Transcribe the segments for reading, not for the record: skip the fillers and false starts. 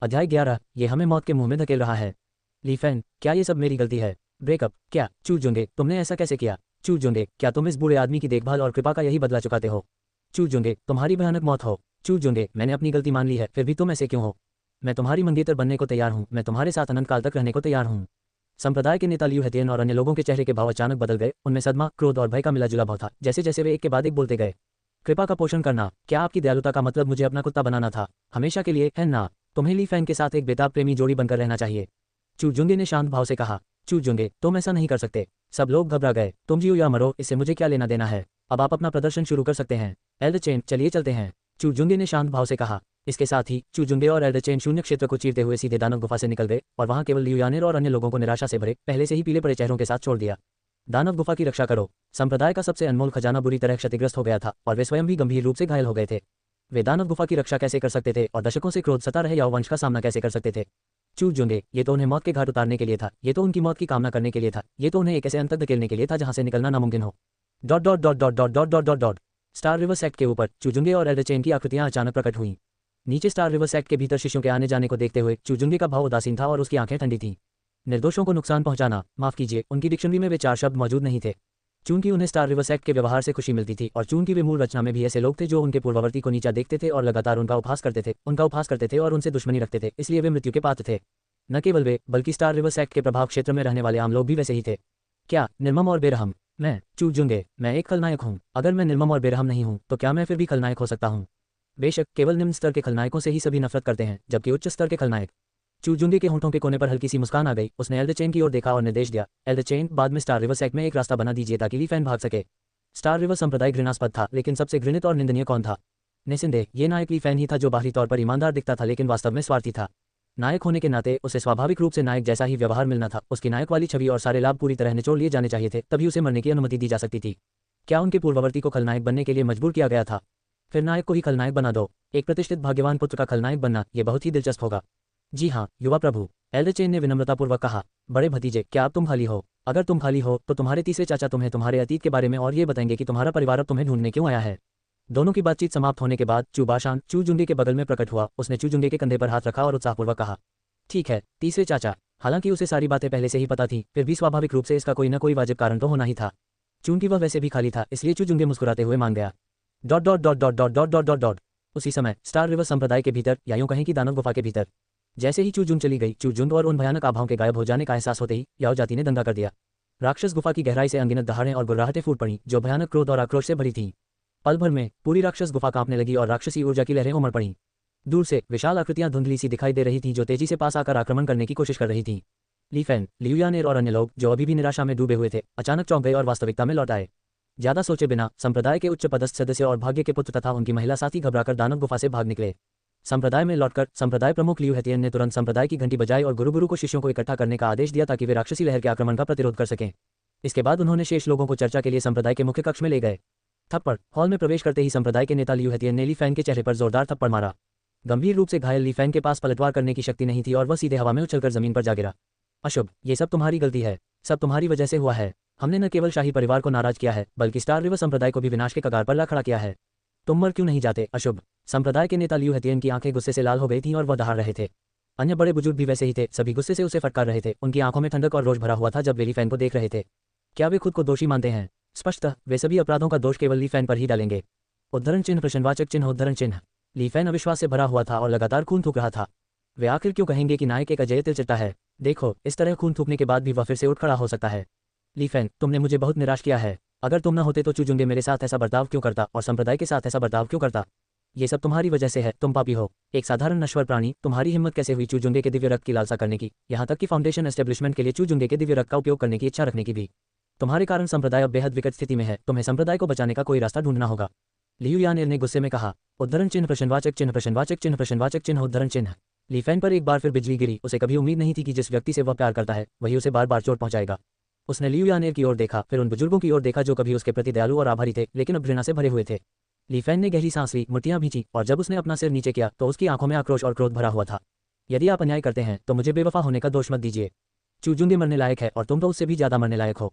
अध्याय 11। ये हमें मौत के मुंह में धकेल रहा है। ली फैन, क्या ये सब मेरी गलती है? ब्रेकअप? क्या चू जुंगे, तुमने ऐसा कैसे किया? चू जुंगे, क्या तुम इस बूढ़े आदमी की देखभाल और कृपा का यही बदला चुकाते हो? चू जुंगे, तुम्हारी भयानक मौत हो। चू जुंगे, मैंने अपनी गलती मान ली है, फिर भी तुम ऐसे क्यों हो? मैं तुम्हारी मंगेतर बनने को तैयार हूँ, मैं तुम्हारे साथ अनंत काल तक रहने को तैयार हूँ। संप्रदाय के नेता लियू हेतियन और अन्य लोगों के चेहरे के भाव अचानक बदल गए, उनमें सदमा, क्रोध और भय का मिला जुला भाव था, जैसे जैसे वे एक के बाद एक बोलते गए। कृपा का पोषण करना, क्या आपकी दयालुता का मतलब मुझे अपना कुत्ता बनाना था? हमेशा के लिए, है ना? तुम्हें ली फैन के साथ एक बेताब प्रेमी जोड़ी बनकर रहना चाहिए। चू जुंगे ने शांत भाव से कहा। चू जुंगे, तुम ऐसा नहीं कर सकते। सब लोग घबरा गए। तुम जियो या मरो, इससे मुझे क्या लेना देना है? अब आप अपना प्रदर्शन शुरू कर सकते हैं। एल्डर चेन, चलिए चलते हैं। चू जुंगे ने शांत भाव से कहा। इसके साथ ही चू जुंगे और एल्डर चेन शून्य क्षेत्र को चीरते हुए सीधे दानव गुफा से निकल गए और वहां केवल लियू यानेर और अन्य लोगों को निराशा से भरे पहले से ही पीले पड़े चेहरों के साथ छोड़ दिया। दानव गुफा की रक्षा करो। संप्रदाय का सबसे अनमोल खजाना बुरी तरह क्षतिग्रस्त हो गया था और वे स्वयं भी गंभीर रूप से घायल हो गए थे। वे दानव गुफा की रक्षा कैसे कर सकते थे और दशकों से क्रोध सता रहे याओ वंश का सामना कैसे कर सकते थे? चू जुंगे, ये तो उन्हें मौत के घाट उतारने के लिए था, ये तो उनकी मौत की कामना करने के लिए था, ये तो उन्हें एक ऐसे अंत तक धकेलने के लिए था जहां से निकलना नामुमकिन हो। Dot dot dot dot dot dot dot dot dot. Star river sect के ऊपर चूजुंगे और एल्डर चेन की आकृतियां अचानक प्रकट हुईं। नीचे स्टार रिवर सेक्ट के भीतर शिष्यों के आने जाने को देखते हुए चूजुंगे का भाव उदासीन था और उसकी आंखें ठंडी थीं। निर्दोषों को नुकसान पहुंचाना, माफ कीजिए, उनकी डिक्शनरी में वे 4 शब्द मौजूद नहीं थे। चूंकि उन्हें स्टार रिवर सेक्ट के व्यवहार से खुशी मिलती थी और चूंकि वे मूल रचना में भी ऐसे लोग थे जो उनके पूर्ववर्ती को नीचा देखते थे और लगातार उनका उपहास करते थे और उनसे दुश्मनी रखते थे, इसलिए वे मृत्यु के पात्र थे। न केवल वे, बल्कि स्टार रिवर सेक्ट के प्रभाव क्षेत्र में रहने वाले आम लोग भी वैसे ही थे। क्या निर्मम और बेरहम? मैं चू जुंगे, मैं एक खलनायक हूँ। अगर मैं निर्मम और बेरहम नहीं हूँ तो क्या मैं फिर भी खलनायक हो सकता हूँ? बेशक, केवल निम्न स्तर के खलनायकों से ही सभी नफरत करते हैं, जबकि उच्च स्तर के खलनायक। चू जुंगे के होंठों के कोने पर हल्की सी मुस्कान आ गई। उसने एल्डर चेन की ओर देखा और निर्देश दिया, एल्डर चेन, बाद में स्टार रिवर सेक्ट में एक रास्ता बना दीजिए ताकि ली फैन भाग सके। स्टार रिवर संप्रदाय घृणास्पद था, लेकिन सबसे घृणित और निंदनीय कौन था? निस्संदेह ये नायक ली फैन ही था, जो बाहरी तौर पर ईमानदार दिखता था लेकिन वास्तव में स्वार्थी था। नायक होने के नाते उसे स्वाभाविक रूप से नायक जैसा ही व्यवहार मिलना था। उसकी नायक वाली छवि और सारे लाभ पूरी तरह निचोड़ लिए जाने चाहिए थे, तभी उसे मरने की अनुमति दी जा सकती थी। क्या उनके पूर्ववर्ती को खलनायक बनने के लिए मजबूर किया गया था? फिर नायक को ही खलनायक बना दो। एक प्रतिष्ठित भाग्यवान पुत्र का खलनायक बनना, यह बहुत ही दिलचस्प होगा। जी हाँ, युवा प्रभु, एल्डर चेन ने विनम्रतापूर्वक कहा। बड़े भतीजे, क्या अब तुम खाली हो? अगर तुम खाली हो तो तुम्हारे तीसरे चाचा तुम्हें तुम्हारे अतीत के बारे में और ये बताएंगे कि तुम्हारा परिवार अब तुम्हें ढूंढने क्यों आया है। दोनों की बातचीत समाप्त होने के बाद चू बाशान चू जुंगे के बगल में प्रकट हुआ। उसने चू जुंगे के कंधे पर हाथ रखा और उत्साहपूर्वक कहा, ठीक है तीसरे चाचा। हालांकि उसे सारी बातें पहले से ही पता थी, फिर भी स्वाभाविक रूप से इसका कोई न कोई वाजिब कारण तो होना ही था। चूंकि वह वैसे भी खाली था, इसलिए चू जुंगे मुस्कुराते हुए मान गया। Dot dot dot dot dot dot dot dot dot. उसी समय स्टार रिवर संप्रदाय के भीतर, या यूं कहें कि दानव गुफा के भीतर, जैसे ही चू जुंग चली गई, चू जुंग और उन भयानक आभाओं के गायब हो जाने का एहसास होते ही याओ जाति ने दंगा कर दिया। राक्षस गुफा की गहराई से अनगिनत दहाड़ें और गुर्राहटें फूट पड़ी, जो भयानक क्रोध और आक्रोश से भरी थीं। पल भर में पूरी राक्षस गुफा कांपने लगी और राक्षसी ऊर्जा की लहरें उमड़ पड़ीं। दूर से विशाल आकृतियां धुंधली सी दिखाई दे रही थीं, जो तेजी से पास आकर आक्रमण करने की कोशिश कर रही थीं। ली फैन, लियू यानेर और अन्य लोग, जो अभी भी निराशा में डूबे हुए थे, अचानक चौंक गए और वास्तविकता में लौट आए। ज्यादा सोचे बिना संप्रदाय के उच्च पदस्थ सदस्य और भाग्य के पुत्र तथा उनकी महिला साथी घबराकर दानव गुफा से भाग निकले। संप्रदाय में लौटकर संप्रदाय प्रमुख लियू हेतियन ने तुरंत संप्रदाय की घंटी बजाई और गुरु को शिष्यों को इकट्ठा करने का आदेश दिया ताकि वे राक्षसी लहर के आक्रमण का प्रतिरोध कर सकें। इसके बाद उन्होंने शेष लोगों को चर्चा के लिए संप्रदाय के मुख्य कक्ष में ले गए। थप्पड़। हॉल में प्रवेश करते ही संप्रदाय के नेता लियू हेतियन ने ली फैन के चेहरे पर जोरदार थप्पड़ मारा। गंभीर रूप से घायल ली फैन के पास पलटवार करने की शक्ति नहीं थी और वह सीधे हवा में उछलकर जमीन पर जा गिरा। अशुभ, ये सब तुम्हारी गलती है, सब तुम्हारी वजह से हुआ है। हमने न केवल शाही परिवार को नाराज किया है, बल्कि स्टार रिवर संप्रदाय को भी विनाश के कगार पर ला खड़ा किया है। तुम मर क्यों नहीं जाते? अशुभ। संप्रदाय के नेता लियू हेतियन की आंखें गुस्से से लाल हो गई थीं और वह दहाड़ रहे थे। अन्य बड़े बुजुर्ग भी वैसे ही थे, सभी गुस्से से उसे फटकार रहे थे। उनकी आंखों में ठंडक और रोष भरा हुआ था जब वे ली फैन को देख रहे थे। क्या वे खुद को दोषी मानते हैं? स्पष्टतः वे सभी अपराधों का दोष केवल ली फैन पर ही डालेंगे। उद्धरण चिन्ह, प्रश्नवाचक चिन्ह, उद्धरण चिन्ह। ली फैन अविश्वास से भरा हुआ था और लगातार खून थूक रहा था। वे आखिर क्यों कहेंगे कि नायक एक अजय तिलचट्टा है? देखो, इस तरह खून थूकने के बाद भी वह फिर से उठ खड़ा हो सकता है। ली फैन, तुमने मुझे बहुत निराश किया है। अगर तुम न होते तो चू जुंगे मेरे साथ ऐसा बर्ताव क्यों करता और संप्रदाय के साथ ऐसा बर्ताव क्यों करता? ये सब तुम्हारी वजह से है, तुम पापी हो, एक साधारण नश्वर प्राणी। तुम्हारी हिम्मत कैसे हुई चू जुंगे के दिव्य रक्त की लालसा करने की, यहाँ तक कि फाउंडेशन एस्टेब्लिशमेंट के लिए चू जुंगे के दिव्य रक्त का उपयोग करने की इच्छा रखने की भी? तुम्हारे कारण संप्रदाय अब बेहद विकट स्थिति में है, तुम्हें संप्रदाय को बचाने का कोई रास्ता ढूंढना होगा। लियू यानेर ने गुस्से में कहा। उद्धरण चिन्ह, प्रश्नवाचक चिन्ह, प्रश्नवाचक चिन्ह, प्रश्नवाचक चिन्ह, उद्धरण चिन्ह। ली फैन पर एक बार फिर बिजली गिरी। उसे कभी उम्मीद नहीं थी कि जिस व्यक्ति से वह प्यार करता है वही उसे बार बार चोट पहुंचाएगा। उसने लियू यानेर की ओर देखा, फिर उन बुजुर्गों की ओर देखा जो कभी उसके प्रति दयालु और आभारी थे, लेकिन अब घृणा से भरे हुए थे। ली फैन ने गहरी सांस ली, मुट्ठियां भींची, और जब उसने अपना सिर नीचे किया तो उसकी आंखों में आक्रोश और क्रोध भरा हुआ था। यदि आप अन्याय करते हैं तो मुझे बेवफा होने का दोष मत दीजिए। चू जुंगे मरने लायक है और तुम तो उससे भी ज्यादा मरने लायक हो।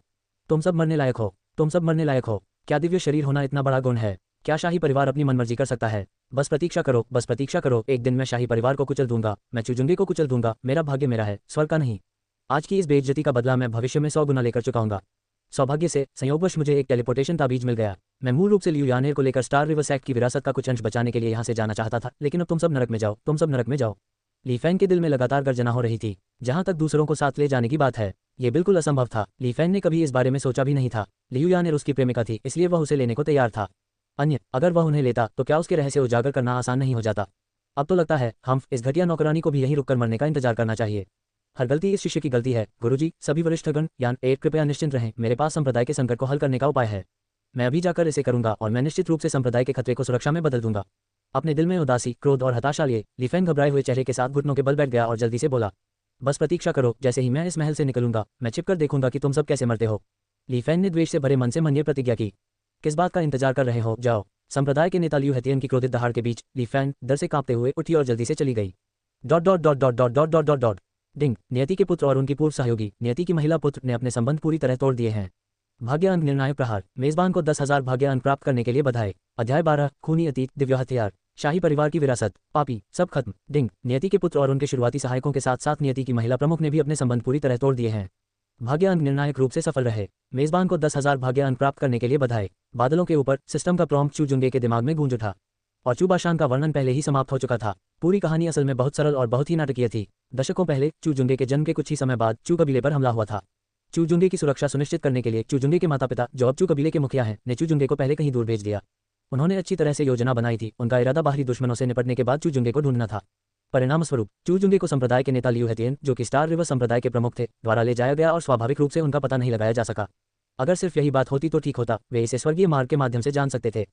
तुम सब मरने लायक हो, तुम सब मरने लायक हो। क्या दिव्य शरीर होना इतना बड़ा गुण है? क्या शाही परिवार अपनी मनमर्जी कर सकता है? बस प्रतीक्षा करो, बस प्रतीक्षा करो, एक दिन मैं शाही परिवार को कुचल दूंगा, मैं चुजुंगे को कुचल दूंगा, मेरा भाग्य मेरा है, स्वर्ग का नहीं। आज की इस बेइज्जती का बदला मैं भविष्य में 100 गुना लेकर चुकाऊंगा। सौभाग्य से संयोगवश मुझे एक टेलीपोर्टेशन ताबीज मिल गया। मैं मूल रूप से लियू यानेर को लेकर स्टार रिवर सेक्ट की विरासत का कुछ अंश बचाने के लिए यहाँ से जाना चाहता था, लेकिन अब तुम सब नरक में जाओ, तुम सब नरक में जाओ। ली फैंग के दिल में लगातार गर्जना हो रही थी। जहां तक दूसरों को साथ ले जाने की बात है, ये बिल्कुल असंभव था। ली फैंग ने कभी इस बारे में सोचा भी नहीं था। लियू यानेर उसकी प्रेमिका थी, इसलिए वह उसे लेने को तैयार था। अगर वह उन्हें लेता तो क्या उसके रहस्य उजागर करना आसान नहीं हो जाता? अब तो लगता है हम इस घटिया नौकरानी को भी यहीं रुककर मरने का इंतजार करना चाहिए। हर गलती इस शिष्य की गलती है। गुरुजी, सभी वरिष्ठगण, यान एक कृपया निश्चिंत रहें, मेरे पास संप्रदाय के संकट को हल करने का उपाय है। मैं अभी जाकर इसे करूंगा और मैं निश्चित रूप से संप्रदाय के खतरे को सुरक्षा में बदल दूंगा। अपने दिल में उदासी, क्रोध और हताशा लिए ली फैंग घबराए हुए चेहरे के साथ घुटनों के बल बैठ गया और जल्दी से बोला, बस प्रतीक्षा करो, जैसे ही मैं इस महल से निकलूंगा मैं छिपकर देखूंगा कि तुम सब कैसे मरते हो। ली फैंग ने द्वेष से भरे मन से मन ये प्रतिज्ञा की। किस बात का इंतजार कर रहे हो, जाओ। संप्रदाय के नेता लियू हेतियन की क्रोधित दहाड़ के बीच ली फैंग डर से कांपते हुए उठी और जल्दी से चली गई। Dot dot dot dot dot dot dot dot dot ding. नियति के पुत्र और उनकी पूर्व सहयोगी नियति की महिला पुत्र ने अपने संबंध पूरी तरह तोड़ दिए हैं। भाग्य अंक निर्णायक प्रहार। मेजबान को 10,000 भाग्य अंक प्राप्त करने के लिए बधाई। अध्याय 12, खूनी अतीत, दिव्य हथियार। शाही परिवार की विरासत, पापी, सब खत्म। डिंग। नियति के पुत्र और उनके शुरुआती सहायकों के साथ साथ नियति की महिला प्रमुख ने भी अपने संबंध पूरी तरह तोड़ दिए हैं। भाग्य अंक निर्णायक रूप से सफल रहे। मेजबान को 10,000 भाग्य अंक प्राप्त करने के लिए बधाई। बादलों के ऊपर सिस्टम का प्रॉम्प्ट चू जुंगे के दिमाग में गूंज उठा और चूबाशान का वर्णन पहले ही समाप्त हो चुका था। पूरी कहानी असल में बहुत सरल और बहुत ही नाटकीय थी। दशकों पहले चू जुंगे के जन्म के कुछ ही समय बाद चू कबीले पर हमला हुआ था। चू जुंगे की सुरक्षा सुनिश्चित करने के लिए चू जुंगे के माता पिता, जो अब चू कबीले के मुखिया हैं, ने चू जुंगे को पहले कहीं दूर भेज दिया। उन्होंने अच्छी तरह से योजना बनाई थी। उनका इरादा बाहरी दुश्मनों से निपटने के बाद चू जुंगे को ढूंढना था। परिणाम स्वरूप चू जुंगे को संप्रदाय के नेता लियू हेतियन, जो कि स्टार रिवर संप्रदाय के प्रमुख थे, द्वारा ले जाया गया और स्वाभाविक रूप से उनका पता नहीं लगाया जा सका। अगर सिर्फ यही बात होती तो ठीक होता, वे इसे स्वर्गीय मार्ग के माध्यम से जान सकते थे।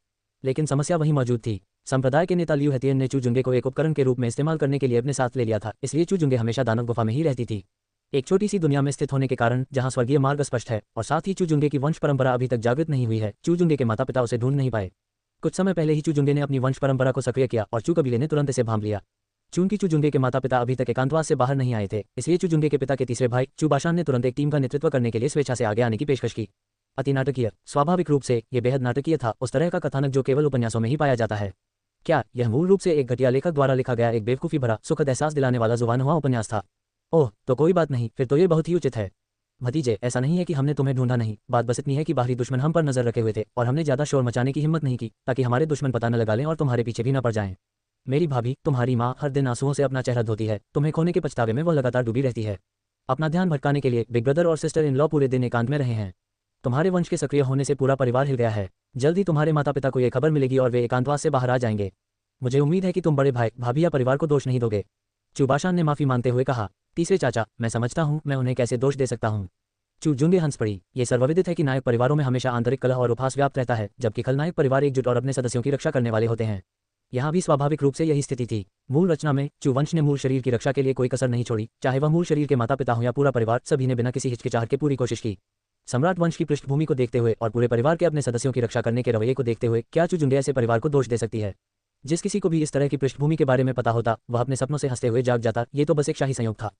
लेकिन समस्या वहीं मौजूद थी। संप्रदाय के नेता लियू हेतियन ने चू जुंगे को एक उपकरण के रूप में इस्तेमाल करने के लिए अपने साथ ले लिया था, इसलिए चू जुंगे हमेशा दानव गुफा में ही रहती थी। एक छोटी सी दुनिया में स्थित होने के कारण जहां स्वर्गीय मार्ग स्पष्ट है और साथ ही चू जुंगे की वंश परंपरा अभी तक जागृत नहीं हुई है, चू जुंगे के माता पिता उसे ढूंढ नहीं पाए। कुछ समय पहले ही चू जुंगे ने अपनी वंश परंपरा को सक्रिय किया और चू कबीले ने तुरंत इसे भांप लिया। चूंकि चू जुंगे के माता पिता अभी तक एकांतवास से बाहर नहीं आए थे, इसलिए चू जुंगे के पिता के तीसरे भाई चू बाशान ने तुरंत एक टीम का नेतृत्व करने के लिए स्वेच्छा से आगे आने की पेशकश की। अति नाटकीय। स्वाभाविक रूप से ये बेहद नाटकीय था, उस तरह का कथानक जो केवल उपन्यासों में ही पाया जाता है। क्या यह मूल रूप से एक घटिया लेखक द्वारा लिखा गया एक बेवकूफ़ी भरा, सुखद एहसास दिलाने वाला जुबान हुआ उपन्यास था? ओह, तो कोई बात नहीं, फिर तो ये बहुत ही उचित है। भतीजे, ऐसा नहीं है कि हमने तुम्हें ढूंढा नहीं, बात बस इतनी है कि बाहरी दुश्मन हम पर नजर रखे हुए थे और हमने ज्यादा शोर मचाने की हिम्मत नहीं की, ताकि हमारे दुश्मन पता न लगा लें और तुम्हारे पीछे भी न पड़ जाएं। मेरी भाभी, तुम्हारी माँ, हर दिन आंसुओं से अपना चेहरा धोती है। तुम्हें खोने के पछतावे में वह लगातार डूबी रहती है। अपना ध्यान भटकाने के लिए बिग ब्रदर और सिस्टर इन लॉ पूरे दिन एकांत में रहे हैं। तुम्हारे वंश के सक्रिय होने से पूरा परिवार हिल गया है। जल्द ही तुम्हारे माता पिता को यह खबर मिलेगी और वे एकांतवास से बाहर आ जाएंगे। मुझे उम्मीद है कि तुम बड़े भाई, भाभी या परिवार को दोष नहीं दोगे। चूबाशान ने माफी मांगते हुए कहा। तीसरे चाचा, मैं समझता हूँ, मैं उन्हें कैसे दोष दे सकता हूँ। चू जुंगे हंस पड़ी। ये सर्वविदित है कि नायक परिवारों में हमेशा आंतरिक कलह और उपहास व्याप्त रहता है, जबकि खलनायक परिवार एकजुट और अपने सदस्यों की रक्षा करने वाले होते हैं। यहाँ भी स्वाभाविक रूप से यही स्थिति थी। मूल रचना में चू वंश ने मूल शरीर की रक्षा के लिए कोई कसर नहीं छोड़ी, चाहे वह मूल शरीर के माता पिता हो या पूरा परिवार, सभी ने बिना किसी हिचकिचाहट के पूरी कोशिश की। सम्राट वंश की पृष्ठभूमि को देखते हुए और पूरे परिवार के अपने सदस्यों की रक्षा करने के रवैये को देखते हुए क्या चू जुंगे ऐसे परिवार को दोष दे सकती है? जिस किसी को भी इस तरह की पृष्ठभूमि के बारे में पता होता, वह अपने सपनों से हंसते हुए जाग जाता। ये तो बस एक शाही संयोग था।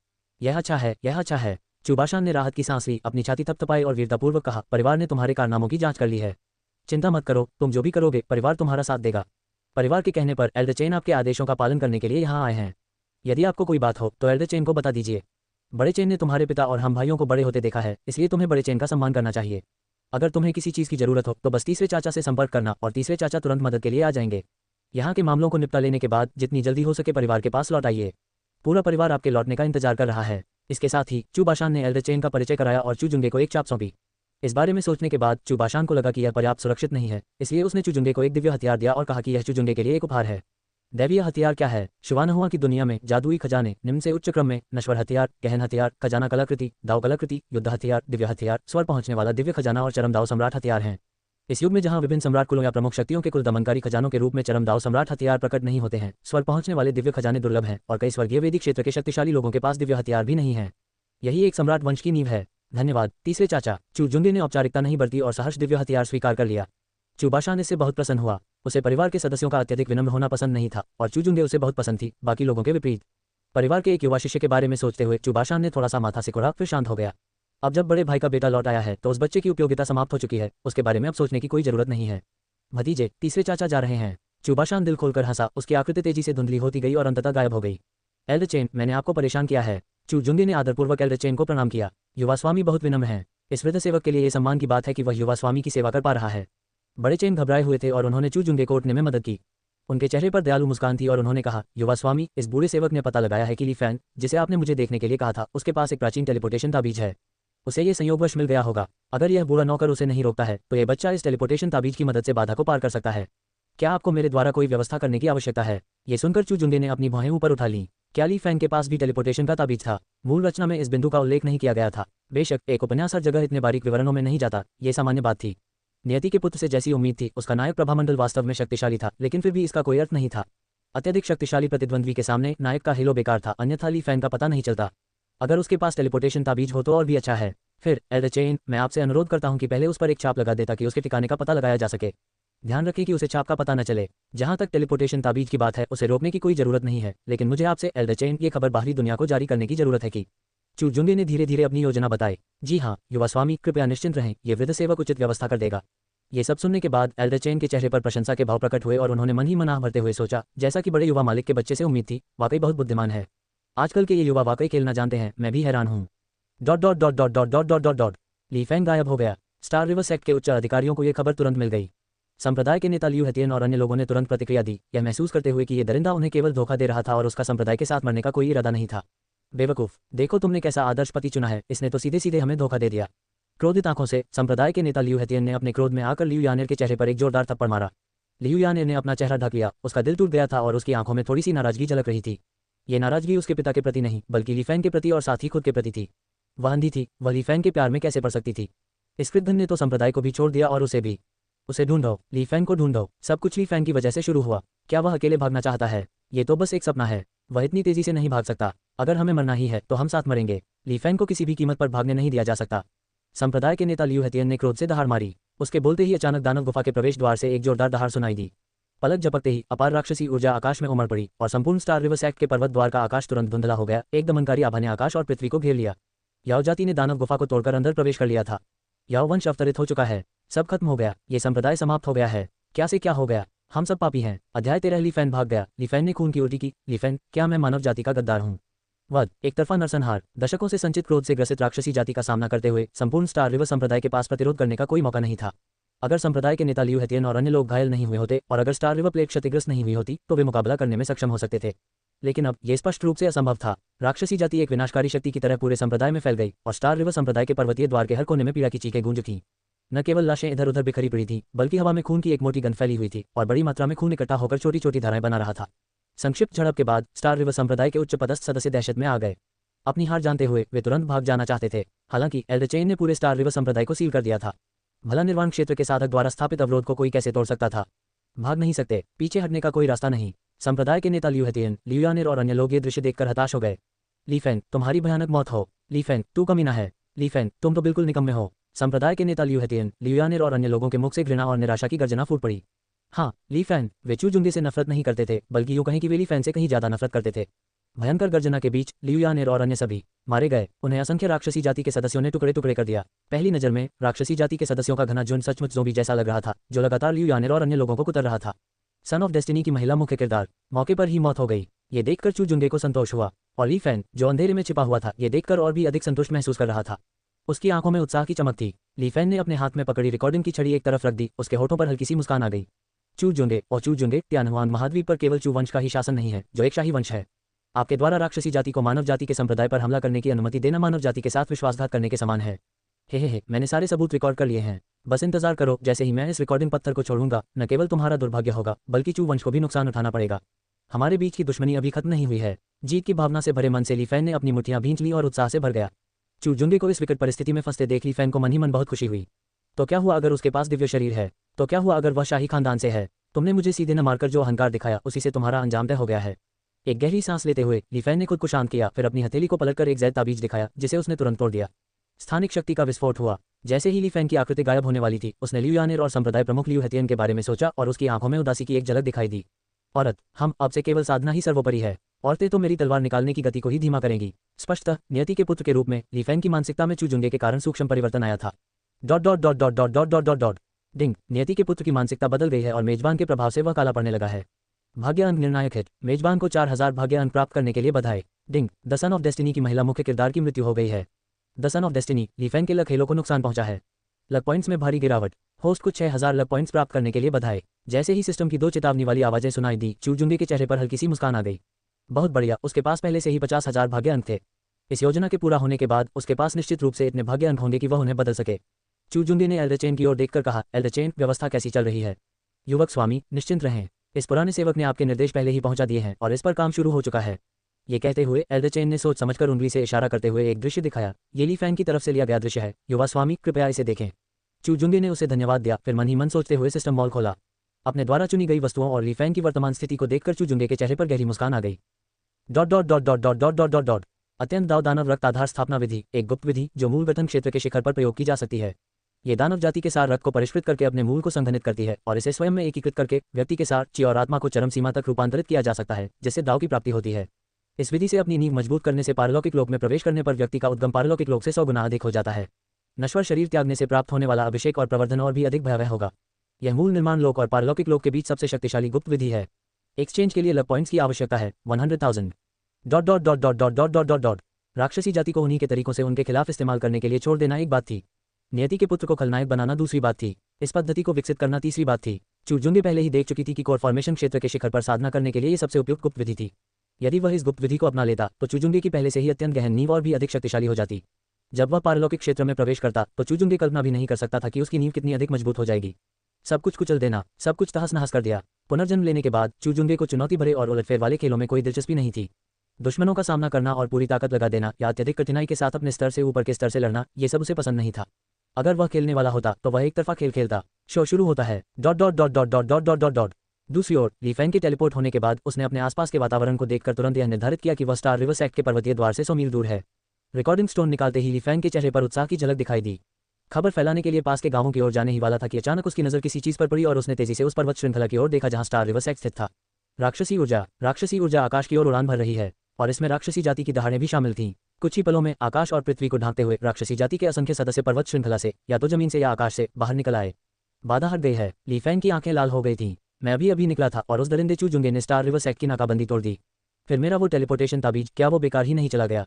यह अच्छा है, यह अच्छा है। चूबाशान ने राहत की सांस ली, अपनी छाती थपथपाई और वीरतापूर्वक कहा, परिवार ने तुम्हारे कारनामों की जांच कर ली है। चिंता मत करो, तुम जो भी करोगे परिवार तुम्हारा साथ देगा। परिवार के कहने पर एल्डर चेन आपके आदेशों का पालन करने के लिए यहाँ आए हैं। यदि आपको कोई बात हो तो एल्डर चेन को बता दीजिए। बड़े चेन ने तुम्हारे पिता और हम भाइयों को बड़े होते देखा है, इसलिए तुम्हें बड़े चेन का सम्मान करना चाहिए। अगर तुम्हें किसी चीज़ की जरूरत हो तो बस तीसरे चाचा से संपर्क करना और तीसरे चाचा तुरंत मदद के लिए आ जाएंगे। यहाँ के मामलों को निपटा लेने के बाद जितनी जल्दी हो सके परिवार के पास लौट आइए। पूरा परिवार आपके लौटने का इंतजार कर रहा है। इसके साथ ही चूबाशान ने एल्डर चेन का परिचय कराया और चू जुंगे को एक चाप सौंपी। इस बारे में सोचने के बाद चूबाशान को लगा कि यह पर्याप्त सुरक्षित नहीं है, इसलिए उसने चू जुंगे को एक दिव्य हथियार दिया और कहा कि यह चू जुंगे के लिए एक उपहार है। दैवीय हथियार क्या है? शुवानहुआ की दुनिया में जादुई खजाने, निम्न से उच्च क्रम में नश्वर हथियार, गहन हथियार, खजाना कलाकृति, दाव कलाकृति, युद्ध हथियार, दिव्य हथियार, स्वर पहुंचने वाला दिव्य खजाना और चरम दाव सम्राट हथियार हैं। इस युग में जहां विभिन्न सम्राट कुलों या प्रमुख शक्तियों के कुल दमनकारी खजानों के रूप में चरम दाव सम्राट हथियार प्रकट नहीं होते हैं, स्वर पहुंचने वाले दिव्य खजाने दुर्लभ हैं और कई स्वर्गीय वेदी क्षेत्र के शक्तिशाली लोगों के पास दिव्य हथियार भी नहीं है। यही एक सम्राट वंश की नींव है। धन्यवाद तीसरे चाचा। चू जुंगे ने औपचारिकता नहीं बरती और सहर्ष दिव्य हथियार स्वीकार कर लिया। चूबाशान इससे बहुत प्रसन्न हुआ। उसे परिवार के सदस्यों का अत्यधिक विनम्र होना पसंद नहीं था और चू जुंगे उसे बहुत पसंद थी, बाकी लोगों के विपरीत। परिवार के एक युवा शिष्य के बारे में सोचते हुए चूबाशान ने थोड़ा सा माथा सिकुड़ा, फिर शांत हो गया। अब जब बड़े भाई का बेटा लौट आया है तो उस बच्चे की उपयोगिता समाप्त हो चुकी है, उसके बारे में अब सोचने की कोई जरूरत नहीं है। भतीजे, तीसरे चाचा जा रहे हैं। चुबाशान दिल खोलकर हंसा, उसकी आकृति तेजी से धुंधली होती गई और अंततः गायब हो गई। एल्डर चेन, मैंने आपको परेशान किया है। चू जुंगे ने आदरपूर्वक एल्डर चेन को प्रणाम किया। युवा स्वामी बहुत विनम्र हैं। इस वृद्ध सेवक के लिए ये सम्मान की बात है कि वह युवा स्वामी की सेवा कर पा रहा है। बड़े चेन घबराए हुए थे और उन्होंने चू जुंगे को उठने में मदद की। उनके चेहरे पर दयालु मुस्कान थी और उन्होंने कहा, युवा स्वामी, इस बूढ़े सेवक ने पता लगाया है कि ली फैन, जिसे आपने मुझे देखने के लिए कहा था, उसके पास एक प्राचीन टेलीपोर्टेशन ताबीज है। उसे ये संयोगवश मिल गया होगा। अगर यह बूढ़ा नौकर उसे नहीं रोकता है तो यह बच्चा इस टेलीपोर्टेशन ताबीज की मदद से बाधा को पार कर सकता है। क्या आपको मेरे द्वारा कोई व्यवस्था करने की आवश्यकता है? ये सुनकर चू जुंगे ने अपनी भौहें ऊपर उठा लीं। क्या ली फैन के पास भी टेलीपोर्टेशन का ताबीज था? मूल रचना में इस बिंदु का उल्लेख नहीं किया गया था। बेशक एक उपन्यास हर जगह इतने बारीक विवरणों में नहीं जाता, ये सामान्य बात थी। नियति के पुत्र से जैसी उम्मीद थी, उसका नायक प्रभामंडल वास्तव में शक्तिशाली था, लेकिन फिर भी इसका कोई अर्थ नहीं था। अत्यधिक शक्तिशाली प्रतिद्वंद्वी के सामने नायक का हेलो बेकार था, अन्यथा ली फैन का पता नहीं चलता। अगर उसके पास टेलीपोर्टेशन ताबीज हो तो और भी अच्छा है। फिर एल्डर चेन, मैं आपसे अनुरोध करता हूं कि पहले उस पर एक छाप लगा दे ताकि उसके ठिकाने का पता लगाया जा सके। ध्यान रखें कि उसे छाप का पता न चले। जहां तक टेलीपोर्टेशन ताबीज की बात है, उसे रोकने की कोई जरूरत नहीं है, लेकिन मुझे आपसे एल्डर चेन ये खबर बाहरी दुनिया को जारी करने की जरूरत है कि चू जुंगे ने धीरे धीरे अपनी योजना बताई। जी हाँ युवा स्वामी, कृपया निश्चिंत रहें, ये वृद्ध सेवक उचित व्यवस्था कर देगा। ये सब सुनने के बाद एल्डर चेन के चेहरे पर प्रशंसा के भाव प्रकट हुए और उन्होंने मन ही मन आह भरते हुए सोचा, जैसा कि बड़े युवा मालिक के बच्चे से उम्मीद थी, वाकई बहुत बुद्धिमान है। आजकल के ये युवा वाकई खेलना जानते हैं, मैं भी हैरान हूँ। Dot dot dot dot dot dot dot dot dot Li Fang गायब हो गया। स्टार रिवर सेक्ट के उच्च अधिकारियों को यह खबर तुरंत मिल गई। संप्रदाय के नेता लियू हेतियन और अन्य लोगों ने तुरंत प्रतिक्रिया दी, यह महसूस करते हुए कि ये दरिंदा उन्हें केवल धोखा दे रहा था और उसका संप्रदाय के साथ मरने का कोई इरादा नहीं था। बेवकूफ, देखो तुमने कैसा आदर्श पति चुना है, इसने तो सीधे सीधे हमें धोखा दे दिया। क्रोधित आंखों से संप्रदाय के नेता लियू हेतियन ने अपने क्रोध में आकर लियू यानेर के चेहरे पर एक जोरदार थप्पड़ मारा। लियू यानेर ने अपना चेहरा ढक लिया, उसका दिल टूट गया था और उसकी आंखों में थोड़ी सी नाराजगी झलक रही थी। ये नाराजगी उसके पिता के प्रति नहीं, बल्कि ली फैंग के प्रति और साथ ही खुद के प्रति थी। वह अंधी थी, वह ली फैंग के प्यार में कैसे पड़ सकती थी? इस कृतघ्न ने तो संप्रदाय को भी छोड़ दिया और उसे भी। उसे ढूंढो, ली फैंग को ढूंढो। सब कुछ ली फैंग की वजह से शुरू हुआ। क्या वह अकेले भागना चाहता है? ये तो बस एक सपना है। वह इतनी तेजी से नहीं भाग सकता। अगर हमें मरना ही है तो हम साथ मरेंगे। ली फैंग को किसी भी कीमत पर भागने नहीं दिया जा सकता। संप्रदाय के नेता लियू हेतियन ने क्रोध से दहाड़ मारी। उसके बोलते ही अचानक दानव गुफा के प्रवेश द्वार से एक जोरदार दहाड़ सुनाई दी। पलक झपकते ही अपार राक्षसी ऊर्जा आकाश में उमड़ पड़ी और संपूर्ण स्टार रिवर सेक्ट के पर्वत द्वार का आकाश तुरंत धुंधला हो गया। एक दमनकारी आभा ने आकाश और पृथ्वी को घेर लिया। याओ जाति ने दानव गुफा को तोड़कर अंदर प्रवेश कर लिया था। याओ वंश अवतरित हो चुका है। सब खत्म हो गया। ये संप्रदाय समाप्त हो गया है। क्या से क्या हो गया? हम सब पापी हैं। अध्याय 13 ली फैन भाग गया। ली फैन ने खून की उल्टी की। ली फैन, क्या मैं मानव जाति का गद्दार हूँ? वध, एक तरफा नरसंहार। दशकों से संचित क्रोध से ग्रसित राक्षसी जाति का सामना करते हुए संपूर्ण स्टार रिवर संप्रदाय के पास प्रतिरोध करने का कोई मौका नहीं था। अगर संप्रदाय के नेता लियू हेतियन और अन्य लोग घायल नहीं हुए होते और अगर स्टार रिवर प्लेट क्षतिग्रस्त नहीं हुई होती तो वे मुकाबला करने में सक्षम हो सकते थे। लेकिन अब यह स्पष्ट रूप से असंभव था। राक्षसी जाति एक विनाशकारी शक्ति की तरह पूरे संप्रदाय में फैल गई और स्टार रिवर संप्रदाय के पर्वतीय द्वार के हर कोने में पीड़ा की चीखें गूंज थीं। न केवल लाशें इधर उधर बिखरी पड़ी थीं, बल्कि हवा में खून की एक मोटी गंध फैली हुई थी और बड़ी मात्रा में खून इकट्ठा होकर छोटी छोटी धाराएं बना रहा था। संक्षिप्त झड़प के बाद स्टार रिवर संप्रदाय के उच्च पदस्थ सदस्य दहशत में आ गए। अपनी हार जानते हुए वे तुरंत भाग जाना चाहते थे। हालांकि एल्डर चेन ने पूरे स्टार रिवर संप्रदाय को सील कर दिया था। भला निर्वाण क्षेत्र के साधक द्वारा स्थापित अवरोध को कोई कैसे तोड़ सकता था? भाग नहीं सकते, पीछे हटने का कोई रास्ता नहीं। संप्रदाय के नेता लियू हेतियन, लियू यानेर और अन्य लोग ये दृश्य देखकर हताश हो गए। ली फैंग, तुम्हारी भयानक मौत हो। ली फैंग, तू कमीना है। ली फैंग, तुम तो बिल्कुल निकम्मे हो। संप्रदाय के नेता लियू हेतियन, लियू यानेर और अन्य लोगों के मुख से घृणा और निराशा की गर्जना फूट पड़ी। हाँ, ली फैंग, वे चू जुंगे से नफरत नहीं करते थे, बल्कि यूं कहें कि वे ली फैंग से कहीं ज्यादा नफरत करते थे। भयंकर गर्जना के बीच लियू यानेर और अन्य सभी मारे गए। उन्हें असंख्य राक्षसी जाति के सदस्यों ने टुकड़े टुकड़े कर दिया। पहली नजर में राक्षसी जाति के सदस्यों का घना झुंड सचमुच ज़ोंबी जैसा लग रहा था, जो लगातार लियू यानेर और अन्य लोगों को कुतर रहा था। सन ऑफ डेस्टिनी की महिला मुख्य किरदार, मौके पर ही मौत हो गई। ये देखकर चू जुंगे को संतोष हुआ और ली फैंग, जो अंधेरे में छिपा हुआ था, ये देखकर और भी अधिक संतुष्ट महसूस कर रहा था। उसकी आंखों में उत्साह की चमक थी। ली फैंग ने अपने हाथ में पकड़ी रिकॉर्डिंग की छड़ी एक तरफ रख दी। उसके होठों पर हल्की सी मुस्कान आ गई। चू जुंगे और चू जुंगे, तियानहुआन महाद्वीप पर केवल चू वंश का ही शासन नहीं है, जो एक शाही वंश है। आपके द्वारा राक्षसी जाति को मानव जाति के संप्रदाय पर हमला करने की अनुमति देना मानव जाति के साथ विश्वासघात करने के समान है। हे, मैंने सारे सबूत रिकॉर्ड कर लिए हैं। बस इंतजार करो, जैसे ही मैं इस रिकॉर्डिंग पत्थर को छोड़ूंगा, न केवल तुम्हारा दुर्भाग्य होगा, बल्कि चू वंश को भी नुकसान उठाना पड़ेगा। हमारे बीच की दुश्मनी अभी खत्म नहीं हुई है। जीत की भावना से भरे मन से ली फैंग ने अपनी मुठ्ठियां भींच ली और उत्साह से भर गया। चू जुंगे को इस विकट परिस्थिति में फंसते देख ली फैंग को मन ही मन बहुत खुशी हुई। तो क्या हुआ अगर उसके पास दिव्य शरीर है? तो क्या हुआ अगर वह शाही खानदान से है? तुमने मुझे सीधे न मारकर जो अहंकार दिखाया, उसी से तुम्हारा अंजाम तय हो गया है। एक गहरी सांस लेते हुए ली फैंग ने खुद को शांत किया, फिर अपनी हथेली को पलटकर एक जैद ताबीज दिखाया, जिसे उसने तुरंत तोड़ दिया। स्थानिक शक्ति का विस्फोट हुआ। जैसे ही ली फैंग की आकृति गायब होने वाली थी, उसने लियू यानेर और संप्रदाय प्रमुख लियू हेतियन के बारे में सोचा और उसकी आंखों में उदासी की एक झलक दिखाई दी। औरत, हम अब से केवल साधना ही सर्वोपरि है। औरतें तो मेरी तलवार निकालने की गति को ही धीमा करेंगी। स्पष्टतः नियति के पुत्र के रूप में ली फैंग की मानसिकता में चू जुंगे के कारण सूक्ष्म परिवर्तन आया था। Dot dot dot dot dot dot dot dot dot ding, नियति के पुत्र की मानसिकता बदल गई है और मेजबान के प्रभाव से वह काला पड़ने लगा है। भाग्य अंक निर्णायक हिट, मेजबान को 4000 भाग्य अंक प्राप्त करने के लिए बधाई। Ding, the son of destiny की महिला मुख्य किरदार की मृत्यु हो गई है। The son of destiny, Li Fan के लक हेलो को नुकसान पहुंचा है। लक पॉइंट्स में भारी गिरावट, होस्ट को 6000 लक पॉइंट्स प्राप्त करने के लिए बधाई। जैसे ही सिस्टम की 2 चेतावनी वाली आवाजें सुनाई दी, चू जुंगे के चेहरे पर हल्की सी मुस्कान आ गई। बहुत बढ़िया, उसके पास पहले से ही 50,000 भाग्य अंक थे। इस योजना के पूरा होने के बाद उसके पास निश्चित रूप से इतने भाग्य अंक होंगे कि वह उन्हें बदल सके। चू जुंगे ने एल्डर चेन की ओर देखकर कहा, एल्डर चेन, व्यवस्था कैसी चल रही है? युवक, स्वामी, निश्चिंत रहें। इस पुराने सेवक ने आपके निर्देश पहले ही पहुंचा दिए हैं और इस पर काम शुरू हो चुका है। ये कहते हुए एल्डर चेन ने सोच समझकर उंगली से इशारा करते हुए एक दृश्य दिखाया। ये ली फैन की तरफ से लिया गया दृश्य है। युवा स्वामी, कृपया इसे देखें। चू जुंगे ने उसे धन्यवाद दिया, फिर मन ही मन सोचते हुए सिस्टम मॉल खोला। अपने द्वारा चुनी गई वस्तुओं और ली फैन की वर्तमान स्थिति को देखकर चू जुंगे के चेहरे पर गहरी मुस्कान आ गई। Dot dot dot dot dot dot dot dot dot अत्यंत दानव रक्त आधार स्थापना विधि, एक गुप्त विधि जो मूल गठन क्षेत्र के शिखर पर प्रयोग की जा सकती है। ये दानव जाति के सार रक्त को परिष्कृत करके अपने मूल को संघनित करती है और इसे स्वयं में एकीकृत करके व्यक्ति के सार ची और आत्मा को चरम सीमा तक रूपांतरित किया जा सकता है, जिससे दाव की प्राप्ति होती है। इस विधि से अपनी नींव मजबूत करने से पारलौकिक लोक में प्रवेश करने पर व्यक्ति का उद्गम पारलौकिक लोक से 100 गुना अधिक हो जाता है। नश्वर शरीर त्यागने से प्राप्त होने वाला अभिषेक और प्रवर्धन और भी अधिक भयावह होगा। यह मूल निर्माण लोक और पारलौकिक लोक के बीच सबसे शक्तिशाली गुप्त विधि है। एक्सचेंज के लिए लक पॉइंट्स की आवश्यकता है 100,000। Dot dot dot dot dot dot dot dot dot राक्षसी जाति को उन्हीं के तरीकों से उनके खिलाफ इस्तेमाल करने के लिए छोड़ देना एक बात थी। नियति के पुत्र को खलनायक बनाना दूसरी बात थी। इस पद्धति को विकसित करना तीसरी बात थी। चू जुंगे पहले ही देख चुकी थी कि कोर फॉर्मेशन क्षेत्र के शिखर पर साधना करने के लिए ये सबसे उपयुक्त गुप्त विधि थी। यदि वह इस गुप्त विधि को अपना लेता तो चू जुंगे की पहले से ही अत्यंत गहन नींव और भी अधिक शक्तिशाली हो जाती। जब वह पारलौकिक क्षेत्र में प्रवेश करता तो चू जुंगे कल्पना भी नहीं कर सकता था कि उसकी नींव कितनी अधिक मजबूत हो जाएगी। सब कुछ कुचल देना, सब कुछ तहस नहस कर दिया। पुनर्जन्म लेने के बाद चू जुंगे को चुनौती भरे और उलटफेर वाले खेलों में कोई दिलचस्पी नहीं थी। दुश्मनों का सामना करना और पूरी ताकत लगा देना या अत्यधिक कठिनाई के साथ अपने स्तर से ऊपर के स्तर से लड़ना, ये सब उसे पसंद नहीं था। अगर वह खेलने वाला होता तो वह एक तरफा खेल खेलता। शो शुरू होता है। Dot dot dot dot dot dot dot dot dot दूसरी ओर ली फैन के टेलीपोर्ट होने के बाद उसने अपने आसपास के वातावरण को देखकर तुरंत यह निर्धारित किया कि वह स्टार रिवर सेक्ट के पर्वतीय द्वार से 100 मील दूर है। रिकॉर्डिंग स्टोन निकालते ही ली फैन के चेहरे पर उत्साह की झलक दिखाई दी। खबर फैलाने के लिए पास के गांवों की ओर जाने ही वाला था कि अचानक उसकी नजर किसी चीज पर पड़ी और उसने तेजी से उस पर्वत श्रृंखला की ओर देखा जहां स्टार रिवर सेक्ट स्थित था। राक्षसी ऊर्जा आकाश की ओर उड़ान भर रही है और इसमें राक्षसी जाति की दहाड़ें भी शामिल थीं। कुछ ही पलों में आकाश और पृथ्वी को ढांकते हुए राक्षसी जाति के असंख्य सदस्य पर्वत श्रृंखला से या तो जमीन से या आकाश से बाहर निकल आए। बाधा हट गई है। ली फैन की आंखें लाल हो गई थीं। मैं अभी निकला था और उस दरिंदे चू जुंगे ने स्टार रिवर सेक्ट की नाकाबंदी तोड़ दी। फिर मेरा वो टेलीपोर्टेशन ताबीज, क्या वो बेकार ही नहीं चला गया?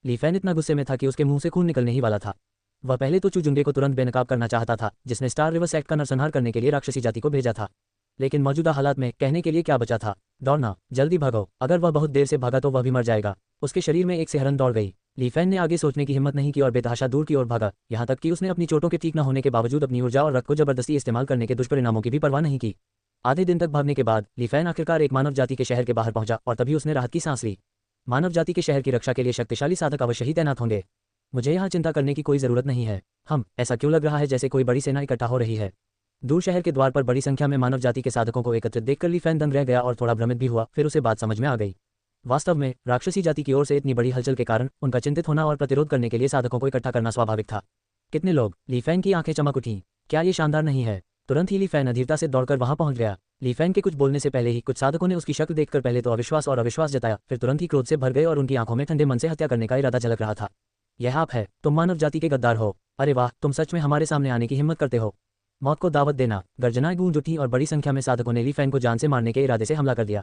ली फैन इतना गुस्से में था कि उसके मुंह से खून निकलने ही वाला था। वह पहले तो चू जुंगे को तुरंत बेनकाब करना चाहता था, जिसने स्टार रिवर सेक्ट का नरसंहार करने के लिए राक्षसी जाति को भेजा था। लेकिन मौजूदा हालात में कहने के लिए क्या बचा था? दौड़ना, जल्दी भागो। अगर वह बहुत देर से भागा तो वह भी मर जाएगा। उसके शरीर में एक सिहरन दौड़ गई। ली फैन ने आगे सोचने की हिम्मत नहीं की और बेतहाशा दूर की ओर भागा, यहाँ तक कि उसने अपनी चोटों के ठीक न होने के बावजूद अपनी ऊर्जा और रक्त को जबरदस्ती इस्तेमाल करने के दुष्परिणामों की भी परवाह नहीं की। आधे दिन तक भागने के बाद ली फैन आखिरकार एक मानव जाति के शहर के बाहर पहुंचा और तभी उसने राहत की सांस ली। मानव जाति के शहर की रक्षा के लिए शक्तिशाली साधक अवश्य ही तैनात होंगे। मुझे यहाँ चिंता करने की कोई जरूरत नहीं है। ऐसा क्यों लग रहा है जैसे कोई बड़ी सेना इकट्ठा हो रही है? दूर शहर के द्वार पर बड़ी संख्या में मानव जाति के साधकों को एकत्रित देखकर ली फैन दंग रह गया और थोड़ा भ्रमित भी हुआ। फिर उसे बात समझ में आ गई। वास्तव में राक्षसी जाति की ओर से इतनी बड़ी हलचल के कारण उनका चिंतित होना और प्रतिरोध करने के लिए साधकों को इकट्ठा करना स्वाभाविक था। कितने लोग? ली फैन की आंखें चमक उठीं। क्या ये शानदार नहीं है? तुरंत ही ली फैन अधीरता से दौड़कर वहां पहुंच गया। ली फैन के कुछ बोलने से पहले ही कुछ साधकों ने उसकी शक्ल देखकर पहले तो अविश्वास जताया, फिर तुरंत ही क्रोध से भर गए और उनकी आंखों में ठंडे मन से हत्या करने का इरादा झलक रहा था। यह आप है? तुम मानव जाति के गद्दार हो? अरे वाह, तुम सच में हमारे सामने आने की हिम्मत करते हो। मौत को दावत देना। गर्जनाएं गूंज उठी और बड़ी संख्या में साधकों ने ली फैन को जान से मारने के इरादे से हमला कर दिया।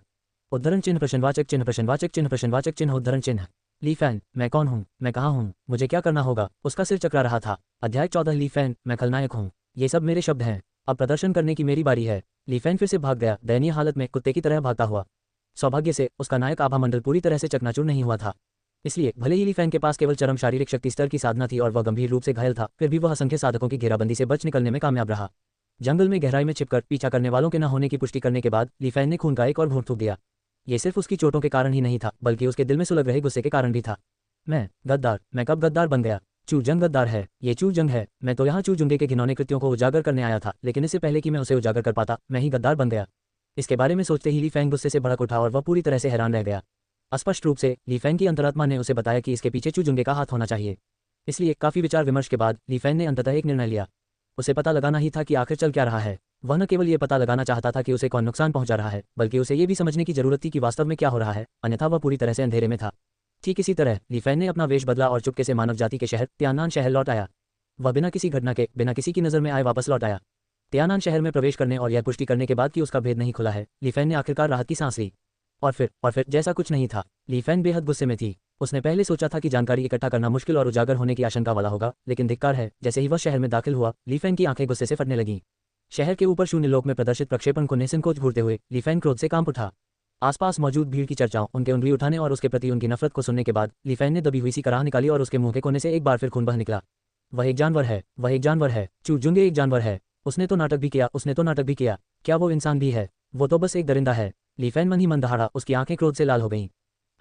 उद्धरण चिन्ह प्रश्नवाचक चिन्ह प्रश्नवाचक चिन्ह प्रश्नवाचक चिन्ह उद्धरण चिन्ह। ली फैन, मैं कौन हूँ? मैं कहाँ हूँ? मुझे क्या करना होगा? उसका सिर चकरा रहा था। अध्याय 14 ली फैन, मैं खलनायक हूँ। ये सब मेरे शब्द हैं। अब प्रदर्शन करने की मेरी बारी है। ली फैन फिर से भाग गया, दयनीय हालत में कुत्ते की तरह भागता हुआ। सौभाग्य से उसका नायक आभा मंडल पूरी तरह से चकनाचूर नहीं हुआ था। इसलिए भले ही ली फैन के पास केवल चरम शारीरिक शक्ति स्तर की साधना थी और वह गंभीर रूप से घायल था, फिर भी वह असंख्य साधकों की घेराबंदी से बच निकलने में कामयाब रहा। जंगल में गहराई में छिपकर पीछा करने वालों के न होने की पुष्टि करने के बाद ली फैन ने खून का एक और घूंट थूक दिया। ये सिर्फ उसकी चोटों के कारण ही नहीं था, बल्कि उसके दिल में सुलग रहे गुस्से के कारण भी था। मैं गद्दार? मैं कब गद्दार बन गया? चू जंग गद्दार है। ये चू जंग है। मैं तो यहाँ चू जुंगे के घिनौने कृत्यों को उजागर करने आया था, लेकिन इससे पहले कि मैं उसे उजागर कर पाता, मैं ही गद्दार बन गया। इसके बारे में सोचते ही ली फैन गुस्से से भड़क उठा और वह पूरी तरह से हैरान रह गया। स्पष्ट रूप से ली फैन की अंतरात्मा ने उसे बताया कि इसके पीछे चू जुंगे का हाथ होना चाहिए। इसलिए काफी विचार विमर्श के बाद ली फैन ने अंततः एक निर्णय लिया। उसे पता लगाना ही था कि आखिर चल क्या रहा है। वह न केवल ये पता लगाना चाहता था कि उसे कौन नुकसान पहुंचा रहा है, बल्कि उसे ये भी समझने की जरूरत थी कि वास्तव में क्या हो रहा है, अन्यथा वह पूरी तरह से अंधेरे में था। ठीक इसी तरह ली फैन ने अपना वेश बदला और चुपके से मानव जाति के शहर त्यानान शहर लौट आया। वह बिना किसी घटना के, बिना किसी की नज़र में आए वापस लौट आया। तियानान शहर में प्रवेश करने और यह पुष्टि करने के बाद कि उसका भेद नहीं खुला है, ली फैन ने आखिरकार राहत की सांस ली। और फिर जैसा कुछ नहीं था। ली फैन बेहद गुस्से में थी। उसने पहले सोचा था कि जानकारी इकट्ठा करना मुश्किल और उजागर होने की आशंका वाला होगा, लेकिन धिक्कार है, जैसे ही वह शहर में दाखिल हुआ, ली फैन की आंखें गुस्से से फटने लगीं। शहर के ऊपर शून्य लोक में प्रदर्शित प्रक्षेपण को निसंकोच घूरते हुए ली फैन क्रोध से कांप उठा। आसपास मौजूद भीड़ की चर्चाओं, उनके उंगली उठाने और उसके प्रति उनकी नफरत को सुनने के बाद ली फैन ने दबी हुई सी कराह निकाली और उसके मुंह के कोने से एक बार फिर खून बह निकला। वह एक जानवर है, वह एक जानवर है, चू जुंगे एक जानवर है। उसने तो नाटक भी किया, क्या वो इंसान भी है? वो तो बस एक दरिंदा है। ली फैन मन ही मन दहाड़ा, उसकी आंखें क्रोध से लाल हो गईं।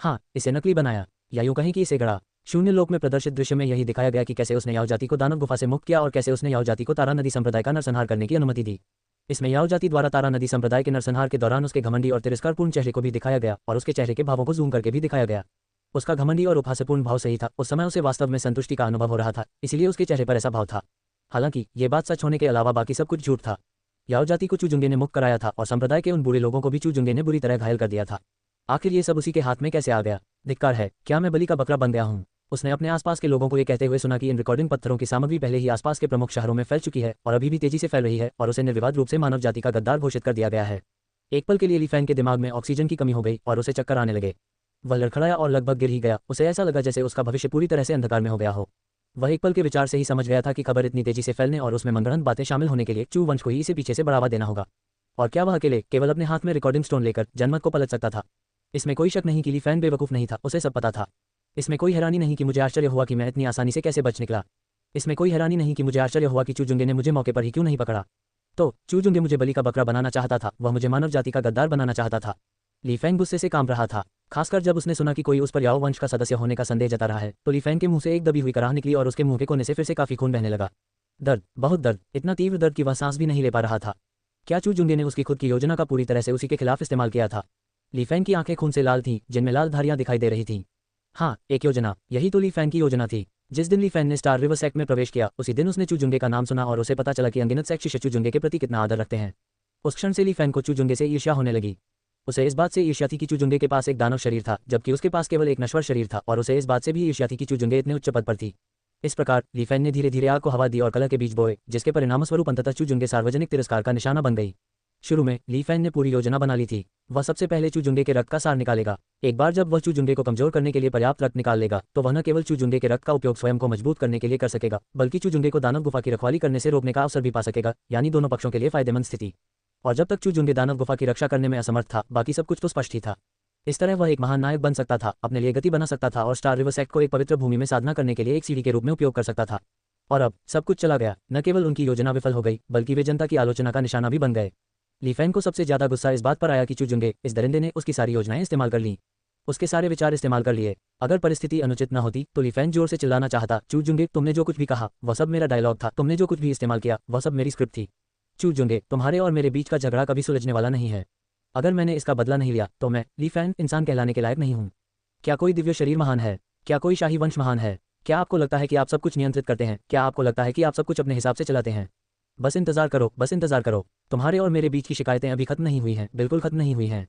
हाँ, इसे नकली बनाया, या यूं कहें कि इसे गढ़ा। शून्य लोक में प्रदर्शित दृश्य में यही दिखाया गया कि कैसे उसने याओ जाति को दानव गुफा से मुक्त किया और कैसे उसने याओ जाति को तारा नदी संप्रदाय का नरसंहार करने की अनुमति दी। इसमें याओ जाति द्वारा तारा नदी संप्रदाय के नरसंहार के दौरान उसके घमंडी और तिरस्कारपूर्ण चेहरे को भी दिखाया गया और उसके चेहरे के भावों को जूम करके भी दिखाया गया। उसका घमंडी और उपहासपूर्ण भाव सही था। उस समय उसे वास्तव में संतुष्टि का अनुभव हो रहा था, इसलिए उसके चेहरे पर ऐसा भाव था। हालांकि ये बात सच होने के अलावा बाकी सब कुछ झूठ था। याओ जाति को चू जुंगे ने मुक्त कराया था और संप्रदाय के उन बुरे लोगों को भी चू जुंगे ने बुरी तरह घायल कर दिया था। आखिर ये सब उसी के हाथ में कैसे आ गया? धिक्कार है, क्या मैं बलि का बकरा बन गया हूँ? उसने अपने आसपास के लोगों को ये कहते हुए सुना कि इन रिकॉर्डिंग पत्थरों की सामग्री पहले ही आसपास के प्रमुख शहरों में फैल चुकी है और अभी भी तेजी से फैल रही है और उसे निर्विवाद रूप से मानव जाति का गद्दार घोषित कर दिया गया है। एक पल के लिए ली फैन के दिमाग में ऑक्सीजन की कमी हो गई और उसे चक्कर आने लगे। वह लड़खड़ाया और लगभग गिर ही गया। उसे ऐसा लगा जैसे उसका भविष्य पूरी तरह से अंधकार में हो गया हो। वह एक पल के विचार से ही समझ गया था कि खबर इतनी तेजी से फैलने और उसमें मनगढ़ंत बातें शामिल होने के लिए चू वंश को ही इसे पीछे से बढ़ावा देना होगा। और क्या वह अकेले केवल अपने हाथ में रिकॉर्डिंग स्टोन लेकर जनमत को पलट सकता था? इसमें कोई शक नहीं कि ली फैन बेवकूफ़ नहीं था, उसे सब पता था। इसमें कोई हैरानी नहीं कि मुझे आश्चर्य हुआ कि मैं इतनी आसानी से कैसे बच निकला। इसमें कोई हैरानी नहीं कि मुझे आश्चर्य हुआ कि चू जुंगे ने मुझे मौके पर ही क्यों नहीं पकड़ा। तो चू जुंगे मुझे बलि का बकरा बनाना चाहता था, वह मुझे मानव जाति का गद्दार बनाना चाहता था। ली फैन गुस्से से कांप रहा था, खासकर जब उसने सुना कि कोई उस पर याओ वंश का सदस्य होने का संदेह जता रहा है। तो ली फैन के मुंह से एक दबी हुई कराह निकली और उसके मुंह के कोने से फिर से काफी खून बहने लगा। दर्द, बहुत दर्द, इतना तीव्र दर्द कि वह सांस भी नहीं ले पा रहा था। क्या चू जुंगे ने उसकी खुद की योजना का पूरी तरह से उसी के खिलाफ इस्तेमाल किया था? ली फैन की आंखें खून से लाल थीं, जिनमें लाल धारियां दिखाई दे रही थीं। हाँ, एक योजना, यही तो ली फैन की योजना थी। जिस दिन ली फैन ने स्टार रिवर सेक्ट में प्रवेश किया, उसी दिन उसने चू जुंगे का नाम सुना और उसे पता चला कि अनगिनत सेक्ट शिष्य चू जुंगे के प्रति कितना आदर रखते हैं। उस क्षण से ली फैन को चू जुंगे से ईर्ष्या होने लगी। उसे इस बात से ईर्ष्या थी कि चू जुंगे के पास एक दानव शरीर था, जबकि उसके पास केवल एक नश्वर शरीर था, और उसे इस बात से भी ईर्ष्या थी कि चू जुंगे इतने उच्च पद पर थी। इस प्रकार ली फैन ने धीरे धीरे आग को हवा दी और कलह के बीज बोए, जिसके परिणामस्वरूप अंततः चू जुंगे सार्वजनिक तिरस्कार का निशाना बन गई। शुरू में ली फैन ने पूरी योजना बना ली थी। वह सबसे पहले चू जुंगे के रक्त का सार निकालेगा। एक बार जब वह चू जुंगे को कमजोर करने के लिए पर्याप्त रक्त निकाल लेगा, तो वह न केवल चू जुंगे के रक्त का उपयोग स्वयं को मजबूत करने के लिए कर सकेगा, बल्कि चू जुंगे को दानव गुफा की रखवाली करने से रोकने का अवसर भी पा सकेगा, यानी दोनों पक्षों के लिए फायदेमंद स्थिति। और जब तक चू जुंगे दानव गुफा की रक्षा करने में असमर्थ था, बाकी सब कुछ तो स्पष्ट ही था। इस तरह वह एक महान नायक बन सकता था, अपने लिए गति बना सकता था और स्टार रिवर सेक्ट को एक पवित्र भूमि में साधना करने के लिए एक सीढ़ी के रूप में उपयोग कर सकता था। और अब सब कुछ चला गया। न केवल उनकी योजना विफल हो गई, बल्कि वे जनता की आलोचना का निशाना भी बन गए। ली फैन को सबसे ज्यादा गुस्सा इस बात पर आया कि चू जुंगे, इस दरिंदे ने उसकी सारी योजनाएं इस्तेमाल कर लीं। उसके सारे विचार इस्तेमाल कर लिए। अगर परिस्थिति अनुचित न होती तो ली फैन जोर से चिल्लाना चाहता, चू जुंगे, तुमने जो कुछ भी कहा वह सब मेरा डायलॉग था, तुमने जो कुछ भी इस्तेमाल किया वह सब मेरी स्क्रिप्ट थी। चू जुंगे, तुम्हारे और मेरे बीच का झगड़ा कभी सुलझने वाला नहीं है। अगर मैंने इसका बदला नहीं लिया तो मैं ली फैन इंसान कहलाने के लायक नहीं हूँ। क्या कोई दिव्य शरीर महान है? क्या कोई शाही वंश महान है? क्या आपको लगता है कि आप सब कुछ नियंत्रित करते हैं? क्या आपको लगता है कि आप सब कुछ अपने हिसाब से चलाते हैं? बस इंतजार करो, बस इंतजार करो। तुम्हारे और मेरे बीच की शिकायतें अभी खत्म नहीं हुई हैं, बिल्कुल खत्म नहीं हुई हैं।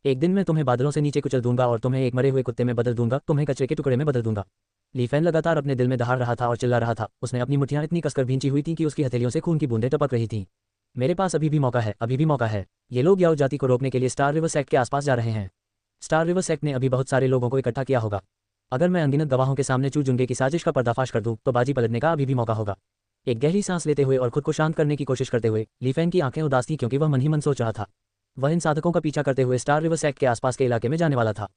एक दिन मैं तुम्हें बादलों से नीचे कुचल दूंगा और तुम्हें एक मरे हुए कुत्ते में बदल दूंगा, तुम्हें कचरे के टुकड़े में बदल दूंगा। ली फैन लगातार अपने दिल में दहाड़ रहा था और चिल्ला रहा था। उसने अपनी मुट्ठियां इतनी कसकर भींची हुई थीं कि उसकी हथेलियों से खून की बूंदें टपक रही थीं। मेरे पास अभी भी मौका है, अभी भी मौका है। ये लोग याओ जाति को रोकने के लिए स्टार रिवर सेक्ट के आसपास जा रहे हैं। स्टार रिवर सेक्ट ने अभी बहुत सारे लोगों को इकट्ठा किया होगा। अगर मैं अनगिनत गवाहों के सामने चू जुंगे की साजिश का पर्दाफाश कर दूं तो बाजी पलटने का अभी भी मौका होगा। एक गहरी सांस लेते हुए और खुद को शांत करने की कोशिश करते हुए ली फैन की आंखें उदास थीं, क्योंकि वह मन ही मन सोच रहा था। वह इन साधकों का पीछा करते हुए स्टार रिवर सेक्ट के आसपास के इलाके में जाने वाला था।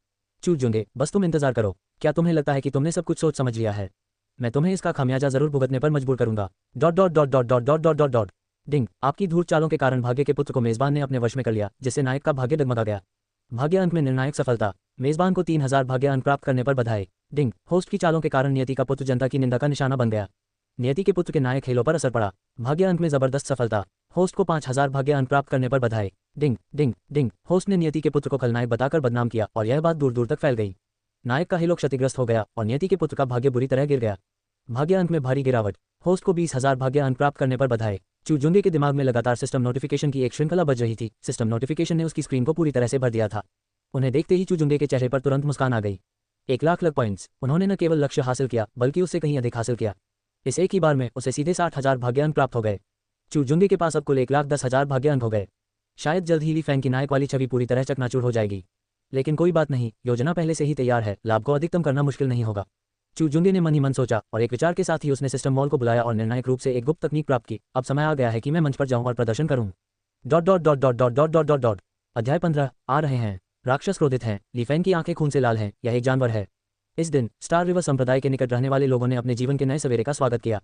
चू जुंगे, बस तुम इंतजार करो। क्या तुम्हें लगता है कि तुमने सब कुछ सोच समझ लिया है? मैं तुम्हें इसका खामियाजा जरूर भुगतने पर मजबूर करूंगा। Dot dot dot dot dot dot dot dot dot ding. आपकी धूर्त चालों के कारण भाग्य के पुत्र को मेजबान ने अपने वश में कर लिया, जिससे नायक का भाग्य डगमगा गया। भाग्य अंक में निर्णायक सफलता। मेजबान को 3000 भाग्य अंक प्राप्त करने पर बधाई। डिंग। होस्ट की चालों के कारण नियति का पुत्र जनता की निंदा का निशाना बन गया। नियति के पुत्र के नायक खेलों पर असर पड़ा। भाग्य अंक में जबरदस्त सफलता। होस्ट को 5000 भाग्य अंक प्राप्त करने पर बधाई। डिंग डिंग डिंग। होस्ट ने नियति के पुत्र को खलनायक बताकर बदनाम किया और यह बात दूर दूर तक फैल गई। नायक का हेलो क्षतिग्रस्त हो गया और नियति के पुत्र का भाग्य बुरी तरह गिर गया। भाग्य अंक में भारी गिरावट। होस्ट को 20,000 भाग्य अंक प्राप्त करने पर बधाई। चू जुंगे के दिमाग में लगातार सिस्टम नोटिफिकेशन की एक श्रृंखला बज रही थी। सिस्टम नोटिफिकेशन ने उसकी स्क्रीन को पूरी तरह से भर दिया था। उन्हें देखते ही चू जुंगे के चेहरे पर तुरंत मुस्कान आ गई। 1,00,000 पॉइंट्स। उन्होंने न केवल लक्ष्य हासिल किया, बल्कि उससे कहीं अधिक हासिल किया। इस एक ही बार में उसे सीधे 60,000 भाग्य अंक प्राप्त हो गए। चूजुंगे के पास अब कुल 1,10,000 भाग्य अंक हो गए। शायद जल्द ही ली फैंग की नायक वाली छवि पूरी तरह चकनाचूर हो जाएगी। लेकिन कोई बात नहीं, योजना पहले से ही तैयार है, लाभ को अधिकतम करना मुश्किल नहीं होगा। चूजुंगे ने मन ही मन सोचा और एक विचार के साथ ही उसने सिस्टम मॉल को बुलाया और निर्णायक रूप से एक गुप्त तकनीक प्राप्त की। अब समय आ गया है कि मैं मंच पर जाऊं और प्रदर्शन करूं। Dot dot dot dot dot dot dot dot dot. अध्याय 15 आ रहे हैं। राक्षस क्रोधित हैं, ली फैंग की आंखें खून से लाल हैं, यह एक जानवर है। इस दिन स्टार रिवर संप्रदाय के निकट रहने वाले लोगों ने अपने जीवन के नए सवेरे का स्वागत किया।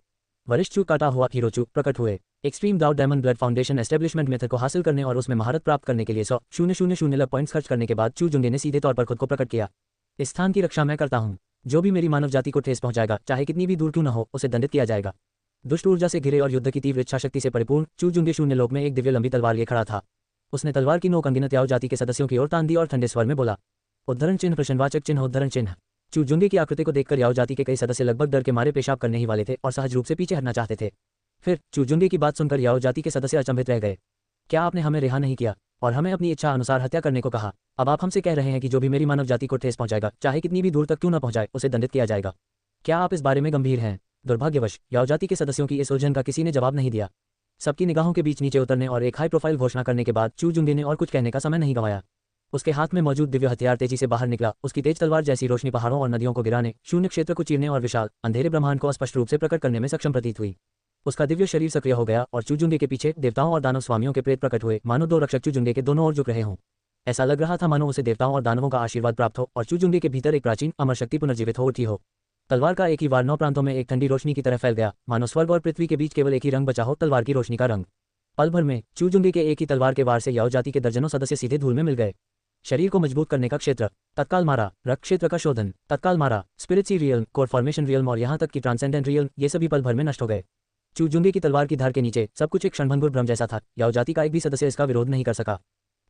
वरिष्ठ चू काटा हुआ हीरोचू प्रकट हुए। Extreme doubt diamond blood foundation establishment method को हासिल करने और उसमें महारत प्राप्त करने के लिए 100,000 लक पॉइंट्स खर्च करने के बाद चूजुंगे ने सीधे तौर पर खुद को प्रकट किया। इस स्थान की रक्षा मैं करता हूँ। जो भी मेरी मानव जाति को ठेस पहुंचाएगा, चाहे कितनी भी दूर क्यों न हो, उसे दंडित किया जाएगा। दुष्ट ऊर्जा से घिरे और युद्ध की तीव्र इच्छा शक्ति से परिपूर्ण चूजुंगे शून्य लोक में एक दिव्य लंबी तलवार लिए खड़ा था। उसने तलवार की नोक अनगिनत याओ जाति के सदस्यों की ओर तान दी और ठंडे स्वर में बोला, उद्धरण चिन्ह प्रश्नवाचक चिन्ह उद्धरण चिन्ह। चूजुंगे की आकृति को देखकर याओ जाति के कई सदस्य लगभग डर के मारे पेशाब करने ही वाले थे और सहज रूप से पीछे हटना चाहते थे। फिर चूजुंगे की बात सुनकर याओ जाति के सदस्य अचंभित रह गए। क्या आपने हमें रिहा नहीं किया और हमें अपनी इच्छा अनुसार हत्या करने को कहा? अब आप हमसे कह रहे हैं कि जो भी मेरी मानव जाति को ठेस पहुंचाएगा, चाहे कितनी भी दूर तक क्यों न पहुंचाए, उसे दंडित किया जाएगा। क्या आप इस बारे में गंभीर हैं? दुर्भाग्यवश याओ जाति के सदस्यों की इस उलझन का किसी ने जवाब नहीं दिया। सबकी निगाहों के बीच नीचे उतरने और एक हाई प्रोफाइल घोषणा करने के बाद चूजुंगे ने और कुछ कहने का समय नहीं गंवाया। उसके हाथ में मौजूद दिव्य हथियार तेजी से बाहर निकला। उसकी तेज तलवार जैसी रोशनी पहाड़ों और नदियों को गिराने, शून्य क्षेत्र को चीरने और विशाल अंधेरे ब्रह्मांड को स्पष्ट रूप से प्रकट करने में सक्षम प्रतीत हुई। उसका दिव्य शरीर सक्रिय हो गया और चूजुंगे के पीछे देवताओं और दानव स्वामियों के प्रेत प्रकट हुए, मानो दो रक्षक चूजुंगे के दोनों ओर झुक रहे हों। ऐसा लग रहा था मानो उसे देवताओं और दानवों का आशीर्वाद प्राप्त हो और चूजुंगे के भीतर एक प्राचीन अमर शक्ति पुनर्जीवित हो उठी हो। तलवार का एक ही वार 9 प्रांतों में एक ठंडी रोशनी की तरह फैल गया, मानो स्वर्ग और पृथ्वी के बीच केवल एक ही रंग बचा हो, तलवार की रोशनी का रंग। पल भर में चूजुंगे के एक ही तलवार के वार से याओ जाति के दर्जनों सदस्य सीधे धूल में मिल गए। शरीर को मजबूत करने का क्षेत्र तत्काल मारा, रक्त क्षेत्र का शोधन तत्काल मारा, स्पिरिट्सी रियल्म, कोर फॉर्मेशन रियल्म और यहाँ तक कि ट्रांसेंडेंट रियल्म, ये सभी पल भर में नष्ट हो गए। चूजुंगे की तलवार की धार के नीचे सब कुछ एक क्षणभंगुर भ्रम जैसा था। याओ जाति का एक भी सदस्य इसका विरोध नहीं कर सका।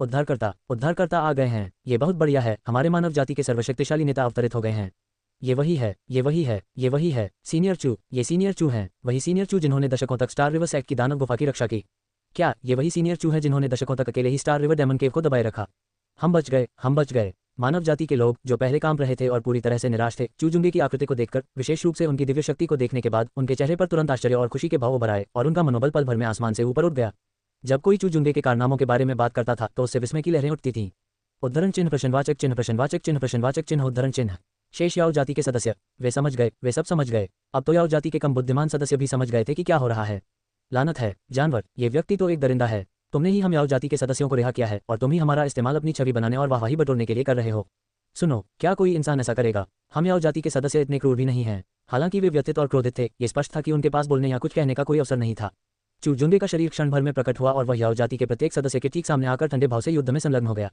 उद्धारकर्ता आ गए हैं। ये बहुत बढ़िया है। हमारे मानव जाति के सर्वशक्तिशाली नेता अवतरित हो गए हैं। ये वही है, ये वही है, ये वही है। सीनियर चू, ये सीनियर चू हैं, वही सीनियर चू जिन्होंने दशकों तक स्टार रिवर सेक्ट की दानव गुफा की रक्षा की। क्या ये वही सीनियर चू है जिन्होंने दशकों तक अकेले ही स्टार रिवर डेमन केव को दबाए रखा? हम बच गए, हम बच गए। मानव जाति के लोग जो पहले कांप रहे थे और पूरी तरह से निराश थे, चूजुंगे की आकृति को देखकर, विशेष रूप से उनकी दिव्य शक्ति को देखने के बाद, उनके चेहरे पर तुरंत आश्चर्य और खुशी के भाव उभर आए और उनका मनोबल पल भर में आसमान से ऊपर उठ गया। जब कोई चूजुंगे के कारनामों के बारे में बात करता था तो उससे विस्मय की लहरें उठती थीं। उद्धरण चिन्ह प्रश्नवाचक चिन्ह प्रश्नवाचक चिन्ह प्रश्नवाचक चिन्ह उद्धरण चिन्ह। शेष याओ जाति के सदस्य वे समझ गए, वे सब समझ गए। अब तो याओ जाति के कम बुद्धिमान सदस्य भी समझ गए थे कि क्या हो रहा है। लानत है, जानवर, ये व्यक्ति तो एक दरिंदा है। तुमने ही हम याओ जाति के सदस्यों को रिहा किया है और तुम ही हमारा इस्तेमाल अपनी छवि बनाने और वाहवाही बटोरने के लिए कर रहे हो। सुनो, क्या कोई इंसान ऐसा करेगा? हम याओ जाति के सदस्य इतने क्रूर भी नहीं हैं। हालांकि वे व्यथित और क्रोधित थे, ये स्पष्ट था कि उनके पास बोलने या कुछ कहने का कोई अवसर नहीं था। चूजुंगे का शरीर क्षण भर में प्रकट हुआ और वह याओ जाति के प्रत्येक सदस्य के ठीक सामने आकर ठंडे भाव से युद्ध में संलग्न हो गया।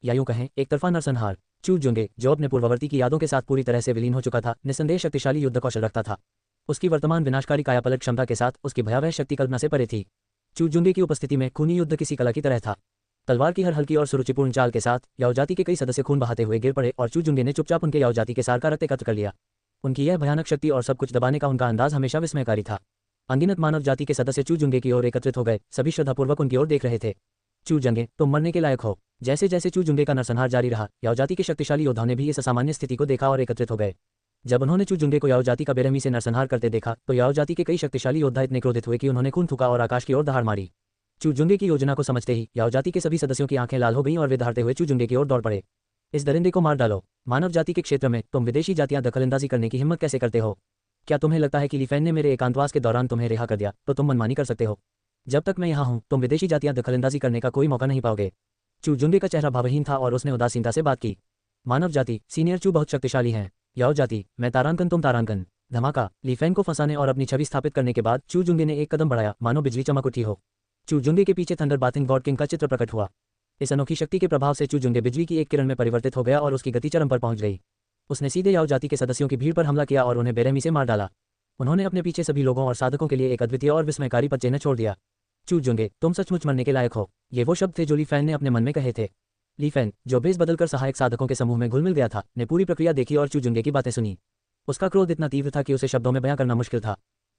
या यूं कहें, एक तरफा नरसंहार। चूजुंगे, जो अपने पूर्ववर्ती की यादों के साथ पूरी तरह से विलीन हो चुका था, निस्संदेह शक्तिशाली युद्ध कौशल रखता था। उसकी वर्तमान विनाशकारी कायापलट क्षमता के साथ उसकी भयावह शक्ति कल्पना से परे थी। चूजुंगे की उपस्थिति में खूनी युद्ध किसी कला की तरह था। तलवार की हर हल्की और सुरुचिपूर्ण चाल के साथ याओ जाति के कई सदस्य खून बहाते हुए गिर पड़े और चूजुंगे ने चुपचाप उनके याओ जाति के सार का रक्त एकत्र कर लिया। उनकी यह भयानक शक्ति और सब कुछ दबाने का उनका अंदाज हमेशा विस्मयकारी था। अनगिनत मानव जाति के सदस्य चूजुंगे की ओर एकत्रित हो गए, सभी श्रद्धापूर्वक उनकी ओर देख रहे थे। चूजुंगे, तुम मरने के लायक हो। जैसे जैसे चूजुंगे का नरसंहार जारी रहा, याओ जाति के शक्तिशाली योद्धाओं ने भी इस असामान्य स्थिति को देखा और एकत्रित हो गए। जब उन्होंने चूजुंगे को याओ जाति का बेरहमी से नरसंहार करते देखा तो याओ जाति के कई शक्तिशाली योद्धा इतने क्रोधित हुए कि उन्होंने खून थूका और आकाश की ओर दहाड़ मारी। चूजुंगे की योजना को समझते ही याओ जाति के सभी सदस्यों की आंखें लाल हो गईं और वे दहाड़ते हुए चूजुंगे की ओर दौड़ पड़े। इस दरिंदे को मार डालो। मानव जाति के क्षेत्र में तुम विदेशी जातियां दखलंदाजी करने की हिम्मत कैसे करते हो? क्या तुम्हें लगता है कि ली फैन ने मेरे एकांतवास के दौरान तुम्हें रिहा कर दिया तो तुम मनमानी कर सकते हो? जब तक मैं यहाँ हूँ, तुम विदेशी जातियां दखलंदाजी करने का कोई मौका नहीं पाओगे। चूजुंगे का चेहरा भावहीन था और उसने उदासीनता से बात की। मानव जाति, सीनियर चू बहुत शक्तिशाली हैं। याओ जाति, मैं तारांकन, तुम तारांकन। धमाका। ली फैन को फंसाने और अपनी छवि स्थापित करने के बाद चूजुंगे ने एक कदम बढ़ाया, मानो बिजली चमक उठी हो। चूजुंगे के पीछे थंडर बाथिंग गॉड किंग का चित्र प्रकट हुआ। इस अनोखी शक्ति के प्रभाव से चूजुंगे बिजली की एक किरण में परिवर्तित हो गया और उसकी गति चरम पर पहुंच गई। उसने सीधे याओ जाति के सदस्यों की भीड़ पर हमला किया और उन्हें बेरहमी से मार डाला। उन्होंने अपने पीछे सभी लोगों और साधकों के लिए एक अद्वितीय और विस्मयकारी पदचिह्न छोड़ दिया। चूजुंगे, तुम सचमुच मरने के लायक हो। ये वो शब्द थे जो ली फैन ने अपने मन में कहे थे। ली फैन, जो भेष बदलकर सहायक साधकों के समूह में घुल मिल गया था, ने पूरी प्रक्रिया देखी और चूजुंगे की बातें सुनी। उसका क्रोध इतना तीव्र था कि उसे शब्दों में बयां करना मुश्किल था।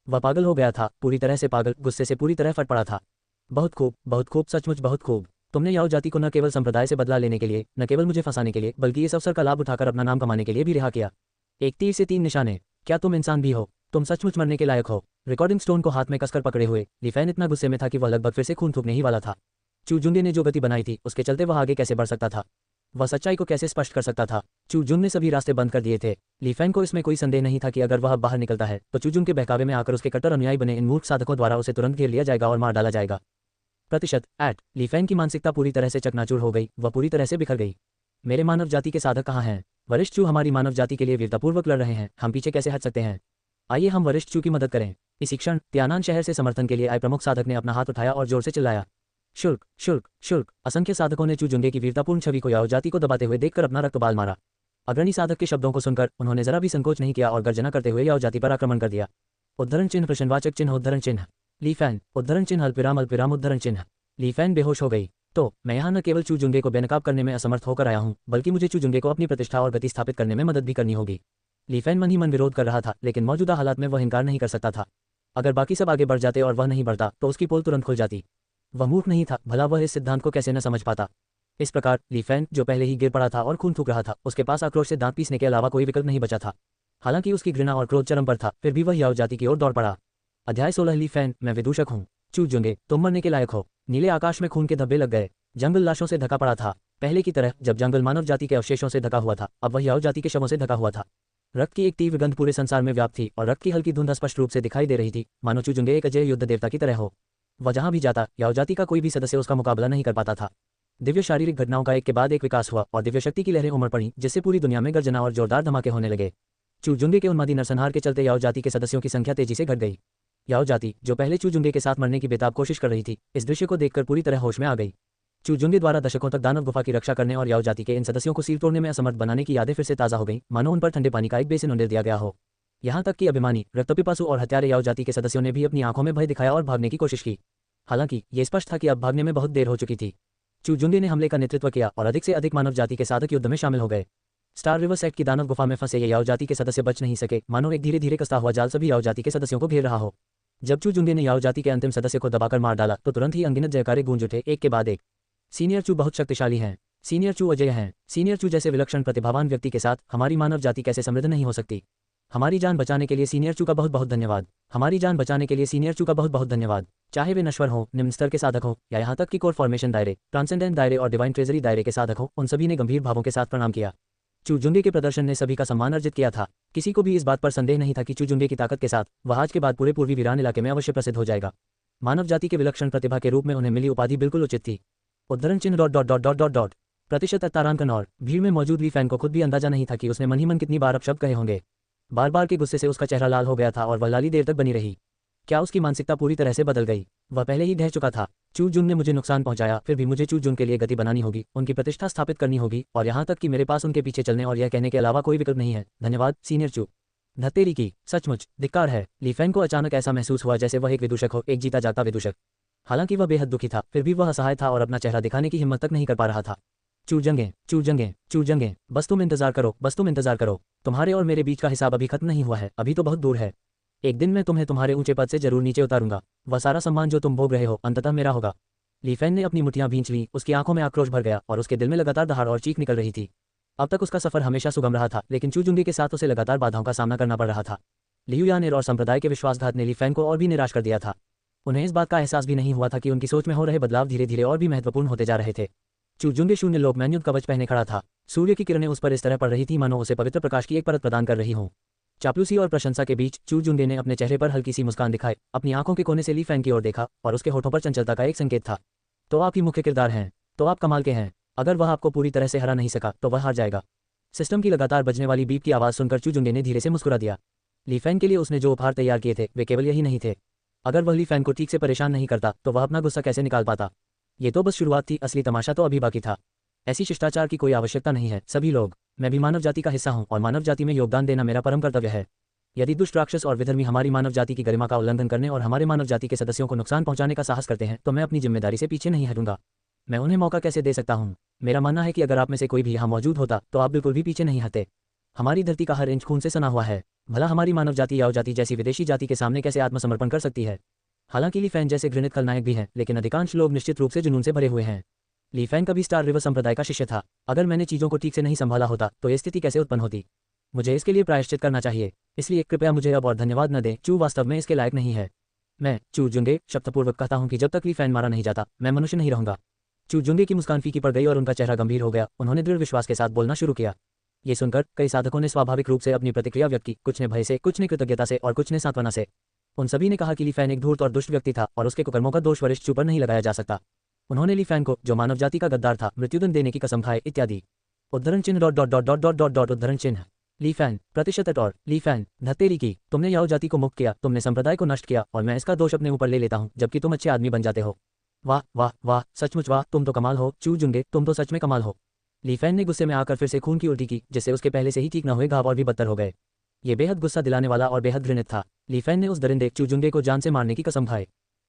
वह पागल हो गया था, पूरी तरह से पागल, गुस्से से पूरी तरह फट पड़ा था। बहुत खूब, सचमुच बहुत खूब। तुमने याओ जाति को न केवल संप्रदाय से बदला लेने के लिए, न केवल मुझे फंसाने के लिए, बल्कि इस अवसर का लाभ उठाकर अपना नाम कमाने के लिए भी रिहा किया। एक तीर से 3 निशाने। क्या तुम इंसान भी हो? तुम सचमुच मरने के लायक हो। रिकॉर्डिंग स्टोन को हाथ में कसकर पकड़े हुए ली फैन इतना गुस्से में था कि वह लगभग फिर से खून थूकने ही वाला था। चू जुंगे ने जो गति बनाई थी उसके चलते वह आगे कैसे बढ़ सकता था, वह सच्चाई को कैसे स्पष्ट कर सकता था। चू जुन ने सभी रास्ते बंद कर दिए थे। ली फैन को इसमें कोई संदेह नहीं था कि अगर वह बाहर निकलता है तो चू जुन के बहकावे में आकर उसके कट्टर अनुयायी बने इन मूर्ख साधकों द्वारा उसे तुरंत घेर लिया जाएगा और मार डाला जाएगा। प्रतिशत एट ली फैन की मानसिकता पूरी तरह से चकनाचूर हो गई, वह पूरी तरह से बिखर गई। मेरे मानव जाति के साधक कहाँ हैं? वरिष्ठ चू हमारी मानव जाति के लिए वीरतापूर्वक लड़ रहे हैं, हम पीछे कैसे हट सकते हैं? आइए हम वरिष्ठ चू की मदद करें। इसी क्षण त्यानान शहर से समर्थन के लिए आए प्रमुख साधक ने अपना हाथ उठाया और जोर से चिल्लाया, शुल्क शुल्क शुल्क। असंख्य साधकों ने चू जुंगे की वीरतापूर्ण छवि को याओ जाति को दबाते हुए देखकर अपना रक्त उबाल मारा। अग्रणी साधक के शब्दों को सुनकर उन्होंने जरा भी संकोच नहीं किया और गर्जना करते हुए याओ जाति पर आक्रमण कर दिया। उद्धरण चिन्ह प्रश्नवाचक चिन्ह उद्धरण चिन्ह। ली फैन उद्धरण चिन्ह अल्पविराम उद्धरण चिन्ह। ली फैन बेहोश हो गई। तो मैं यहाँ न केवल चू जुंगे को बेनकाब करने में असमर्थ होकर आया हूँ, बल्कि मुझे चू जुंगे को अपनी प्रतिष्ठा और गति स्थापित करने में मदद भी करनी होगी। ली फैन मन ही मन विरोध कर रहा था, लेकिन मौजूदा हालात में वह इनकार नहीं कर सकता था। अगर बाकी सब आगे बढ़ जाते और वह नहीं बढ़ता तो उसकी पोल तुरंत खुल जाती। वह मूर्ख नहीं था, भला वह इस सिद्धांत को कैसे न समझ पाता। इस प्रकार ली फैन, जो पहले ही गिर पड़ा था और खून थूक रहा था, उसके पास आक्रोश से दांत पीसने के अलावा कोई विकल्प नहीं बचा था। हालांकि उसकी घृणा और क्रोध चरम पर था, फिर भी वह याओ जाति की ओर दौड़ पड़ा। अध्याय 16 ली फैन, मैं विदूषक हूँ। चू जुंगे, तुम मरने के लायक हो। नीले आकाश में खून के धब्बे लग गए। जंगल लाशों से ढका पड़ा था। पहले की तरह जब जंगल मानव जाति के अवशेषों से ढका हुआ था, अब वह याओ जाति के शवों से ढका हुआ था। रक्त की एक तीव्र गंध पूरे संसार में व्याप्त थी और रक्त की हल्की धुंध स्पष्ट रूप से दिखाई दे रही थी, मानो चू जुंगे एक अजय युद्ध देवता की तरह हो। वह जहां भी जाता, याओ जाति का कोई भी सदस्य उसका मुकाबला नहीं कर पाता था। दिव्य शारीरिक घटनाओं का एक के बाद एक विकास हुआ और दिव्य शक्ति की लहरें उमड़ पड़ी, जिससे पूरी दुनिया में गर्जना और जोरदार धमाके होने लगे। चू जुंगे के उन्मादी नरसंहार के चलते याओ जाति के सदस्यों की संख्या तेजी से घट गई। याओ जाति, जो पहले चू जुंगे के साथ मरने की बेताब कोशिश कर रही थी, इस दृश्य को देखकर पूरी तरह होश में आ गई। चू जुंगे द्वारा दशकों तक दानव गुफा की रक्षा करने और याओ जाति के इन सदस्यों को सील तोड़ने में असमर्थ बनाने की यादें फिर से ताज़ा हो गई, मानो उन पर ठंडे पानी का एक बेसिन उंडेल दिया गया हो। यहाँ तक कि अभिमानी, रक्तपिपासु और हत्यारे याओ जाति के सदस्यों ने भी अपनी आंखों में भय दिखाया और भागने की कोशिश की। हालांकि ये स्पष्ट था कि अब भागने में बहुत देर हो चुकी थी। चू जुंगे ने हमले का नेतृत्व किया और अधिक से अधिक मानव जाति के साधक युद्ध में शामिल हो गए। स्टार रिवर सेक्ट की दानव गुफा में फंसे ये याओ जाति के सदस्य बच नहीं सके, मानो एक धीरे धीरे कसता हुआ जाल सभी याओ जाति के सदस्यों को घेर रहा हो। जब चू जुंगे ने याओ जाति के अंतिम सदस्य को दबाकर मार डाला तो तुरंत ही अनगिनत जयकारे गूंज उठे, एक के बाद एक। सीनियर चू बहुत शक्तिशाली हैं। सीनियर चू अजय हैं। सीनियर चू जैसे विलक्षण प्रतिभावान व्यक्ति के साथ हमारी मानव जाति कैसे समृद्ध नहीं हो सकती। हमारी जान बचाने के लिए सीनियर चू का बहुत बहुत धन्यवाद। हमारी जान बचाने के लिए सीनियर चू का बहुत बहुत धन्यवाद। चाहे वे नश्वर हो, निम्न स्तर के साधक हो, या यहाँ तक कि कोर फॉर्मेशन दायरे, ट्रांसेंडेंट दायरे और डिवाइन ट्रेजरी दायरे के साधक हो, उन सभी ने गंभीर भावों के साथ प्रणाम किया। चू जुंगे के प्रदर्शन ने सभी का सम्मान अर्जित किया था। किसी को भी इस बात पर संदेह नहीं था कि चू जुंगे की ताकत के साथ वह आज के बाद पूरे पूर्वी वीरान इलाके में अवश्य प्रसिद्ध हो जाएगा। मानव जाति के विलक्षण प्रतिभा के रूप में उन्हें मिली उपाधि बिल्कुल उचित थी। उद्धरण चिन्ह ... प्रतिशत तारांकन। और भीड़ में मौजूद ली फैन को खुद भी अंदाजा नहीं था कि उसने मन ही मन कितनी बार अपशब्द कहे होंगे। बार बार के गुस्से से उसका चेहरा लाल हो गया था और वह लाली देर तक बनी रही। क्या उसकी मानसिकता पूरी तरह से बदल गई? वह पहले ही ढह चुका था। चू जुन ने मुझे नुकसान पहुंचाया, फिर भी मुझे चू जुन के लिए गति बनानी होगी, उनकी प्रतिष्ठा स्थापित करनी होगी, और यहाँ तक कि मेरे पास उनके पीछे चलने और यह कहने के अलावा कोई विकल्प नहीं है, धन्यवाद सीनियर चू। धत्तेरी की, सचमुच धिक्कार है। ली फैन को अचानक ऐसा महसूस हुआ जैसे वह एक विदूषक हो, एक जीता जागता विदूषक। हालांकि वह बेहद दुखी था, फिर भी वह असहाय था और अपना चेहरा दिखाने की हिम्मत तक नहीं कर पा रहा था। चू जंगे, बस तुम इंतजार करो। तुम्हारे और मेरे बीच का हिसाब अभी खत्म नहीं हुआ है, अभी तो बहुत दूर है। एक दिन मैं तुम्हें तुम्हारे ऊंचे पद से जरूर नीचे उतारूंगा। वह सारा सम्मान जो तुम भोग रहे हो अंततः मेरा होगा। ली फैन ने अपनी मुठ्ठियां भींच ली, उसकी आंखों में आक्रोश भर गया और उसके दिल में लगातार दहाड़ और चीख निकल रही थी। अब तक उसका सफर हमेशा सुगम रहा था, लेकिन चू जुंगे के साथ उसे लगातार बाधाओं का सामना करना पड़ रहा था। लियुयानेर और संप्रदाय के विश्वासघात ने ली फैन को और भी निराश कर दिया था। उन्हें इस बात का एहसास भी नहीं हुआ था कि उनकी सोच में हो रहे बदलाव धीरे धीरे और भी महत्वपूर्ण होते जा रहे थे। चू जुंगे शून्य लोक में युद्ध कवच पहने खड़ा था। सूर्य की किरणें उस पर इस तरह पड़ रही थी मानो उसे पवित्र प्रकाश की एक परत प्रदान कर रही हों। चापलूसी और प्रशंसा के बीच चू जुंगे ने अपने चेहरे पर हल्की सी मुस्कान दिखाई, अपनी आंखों के कोने से ली फैन की ओर देखा और उसके होठों पर चंचलता का एक संकेत था। तो आप ही मुख्य किरदार हैं, तो आप कमाल के हैं। अगर वह आपको पूरी तरह से हरा नहीं सका तो वह हार जाएगा। सिस्टम की लगातार बजने वाली बीप की आवाज़ सुनकर चू जुंगे ने धीरे से मुस्कुरा दिया। ली फैन के लिए उसने जो उपहार तैयार किए थे वे केवल यही नहीं थे। अगर वह ली फैन को ठीक से परेशान नहीं करता तो वह अपना गुस्सा कैसे निकाल पाता। ये तो बस शुरुआत थी, असली तमाशा तो अभी बाकी था। ऐसी शिष्टाचार की कोई आवश्यकता नहीं है सभी लोग। मैं भी मानव जाति का हिस्सा हूं और मानव जाति में योगदान देना मेरा परम कर्तव्य है। यदि दुष्ट राक्षस और विधर्मी हमारी मानव जाति की गरिमा का उल्लंघन करने और हमारे मानव जाति के सदस्यों को नुकसान पहुंचाने का साहस करते हैं तो मैं अपनी जिम्मेदारी से पीछे नहीं हटूंगा। मैं उन्हें मौका कैसे दे सकता हूं? मेरा मानना है कि अगर आप में से कोई भी यहाँ मौजूद होता तो आप बिल्कुल भी पीछे नहीं हटते। हमारी धरती का हर इंच खून से सना हुआ है। भला हमारी मानव जाति याओ जाति जैसी विदेशी जाति के सामने कैसे आत्मसमर्पण कर सकती है? हालांकि ली फैन जैसे घृणित खलनायक भी हैं, लेकिन अधिकांश लोग निश्चित रूप से जुनून से भरे हुए हैं। ली फैन कभी स्टार रिवर संप्रदाय का शिष्य था। अगर मैंने चीजों को ठीक से नहीं संभाला होता तो ये स्थिति कैसे उत्पन्न होती? मुझे इसके लिए प्रायश्चित करना चाहिए, इसलिए कृपया मुझे अब और धन्यवाद न दें। चू वास्तव में इसके लायक नहीं है। मैं चू जुंगे शब्दपूर्वक कहता हूँ कि जब तक ली फैन मारा नहीं जाता मैं मनुष्य नहीं रहूंगा। चू जुंगे की मुस्कान फीकी पड़ गई और उनका चेहरा गंभीर हो गया। उन्होंने दृढ़ विश्वास के साथ बोलना शुरू किया। ये सुनकर कई साधकों ने स्वाभाविक रूप से अपनी प्रतिक्रिया व्यक्त की, कुछ ने भय से, कुछ ने कृतज्ञता से और कुछ ने सांत्वना से। उन सभी ने कहा कि ली फैन एक धूर्त और दुष्ट व्यक्ति था और उसके कुकर्मों का दोष वरिष्ठ चू पर नहीं लगाया जा सकता। उन्होंने ली फैन को, जो मानव जाति का गद्दार था, मृत्युदंड देने की कसम खाए इत्यादि। उद्धरण चिन्ह dot dot dot dot dot dot dot उद्धरण चिन्ह। ली फैन प्रतिशत और ली फैन धत्तेरी की, तुमने याओ जाति को मुक्त किया, तुमने संप्रदाय को नष्ट किया और मैं इसका दोष अपने ऊपर ले लेता हूँ, जबकि तुम अच्छे आदमी बन जाते हो। वाह वाह वाह, सचमुच वाह, तुम तो कमाल हो चू जुंगे, तुम तो सच में कमाल हो। ली फैन ने गुस्से में आकर फिर से खून की उल्टी की, जिससे उसके पहले से ही ठीक न हुए घाव और भी बदतर हो गए। ये बेहद गुस्सा दिलाने वाला और बेहद घृणित था। ली फैन ने उस दरिंदे चू जुंगे को जान से मारने की कसम खाई।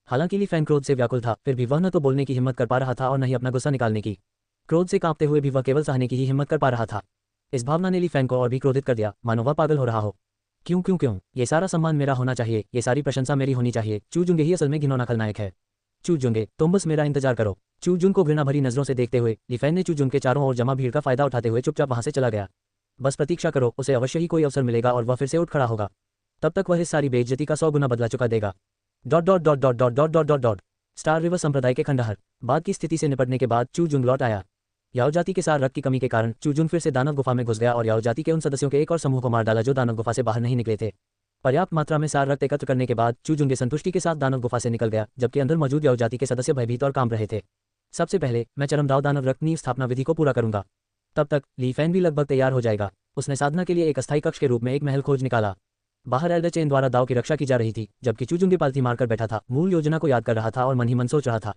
हालांकि ली फैन क्रोध से व्याकुल था, फिर भी वह न तो बोलने की हिम्मत कर पा रहा था और न ही अपना गुस्सा निकालने की। क्रोध से कांपते हुए भी वह केवल सहने की ही हिम्मत कर पा रहा था। इस भावना ने ली फैन को और भी क्रोधित कर दिया, मानो वह पागल हो रहा हो। क्यों क्यों क्यों, ये सारा सम्मान मेरा होना चाहिए, ये सारी प्रशंसा मेरी होनी चाहिए। चू जुंगे ही असल में घिनौना खलनायक है। चू जुंगे, तुम बस मेरा इंतजार करो। चू जुन को घृणा भरी नजरों से देखते हुए ली फैन ने चू जुन के चारों ओर जमा भीड़ का फायदा उठाते हुए चुपचाप वहां से चला गया। बस प्रतीक्षा करो, उसे अवश्य ही कोई अवसर मिलेगा और वह फिर से उठ खड़ा होगा। तब तक वह इस सारी बेइज्जती का 100 गुना बदला चुका देगा। Dot dot dot dot dot dot dot dot dot. Star river संप्रदाय के खंडहर। बाद की स्थिति से निपटने के बाद चू जुन लौट आया। याओ जाति के सार रक्त की कमी के कारण चू जुन फिर से दानव गुफा में घुस गया और याओ जाति के उन सदस्यों के एक और समूह को मार डाला जो दानव गुफा से बाहर नहीं निकले थे। पर्याप्त मात्रा में सार रक्त एकत्र करने के बाद चू जुंगे संतुष्टि के साथ दानव गुफा से निकल गया, जबकि अंदर मौजूद याओ जाति के सदस्य भयभीत और कांप रहे थे। सबसे पहले मैं चरमदाव दानव रक्त नींव स्थापना विधि को पूरा करूंगा, तब तक ली फैन भी लगभग तैयार हो जाएगा। उसने साधना के लिए एक अस्थायी कक्ष के रूप में एक महल खोज निकाला। बाहर एल्डर चेन द्वारा दाव की रक्षा की जा रही थी, जबकि चू जुंगे पालथी मारकर बैठा था, मूल योजना को याद कर रहा था और मन ही मन सोच रहा था।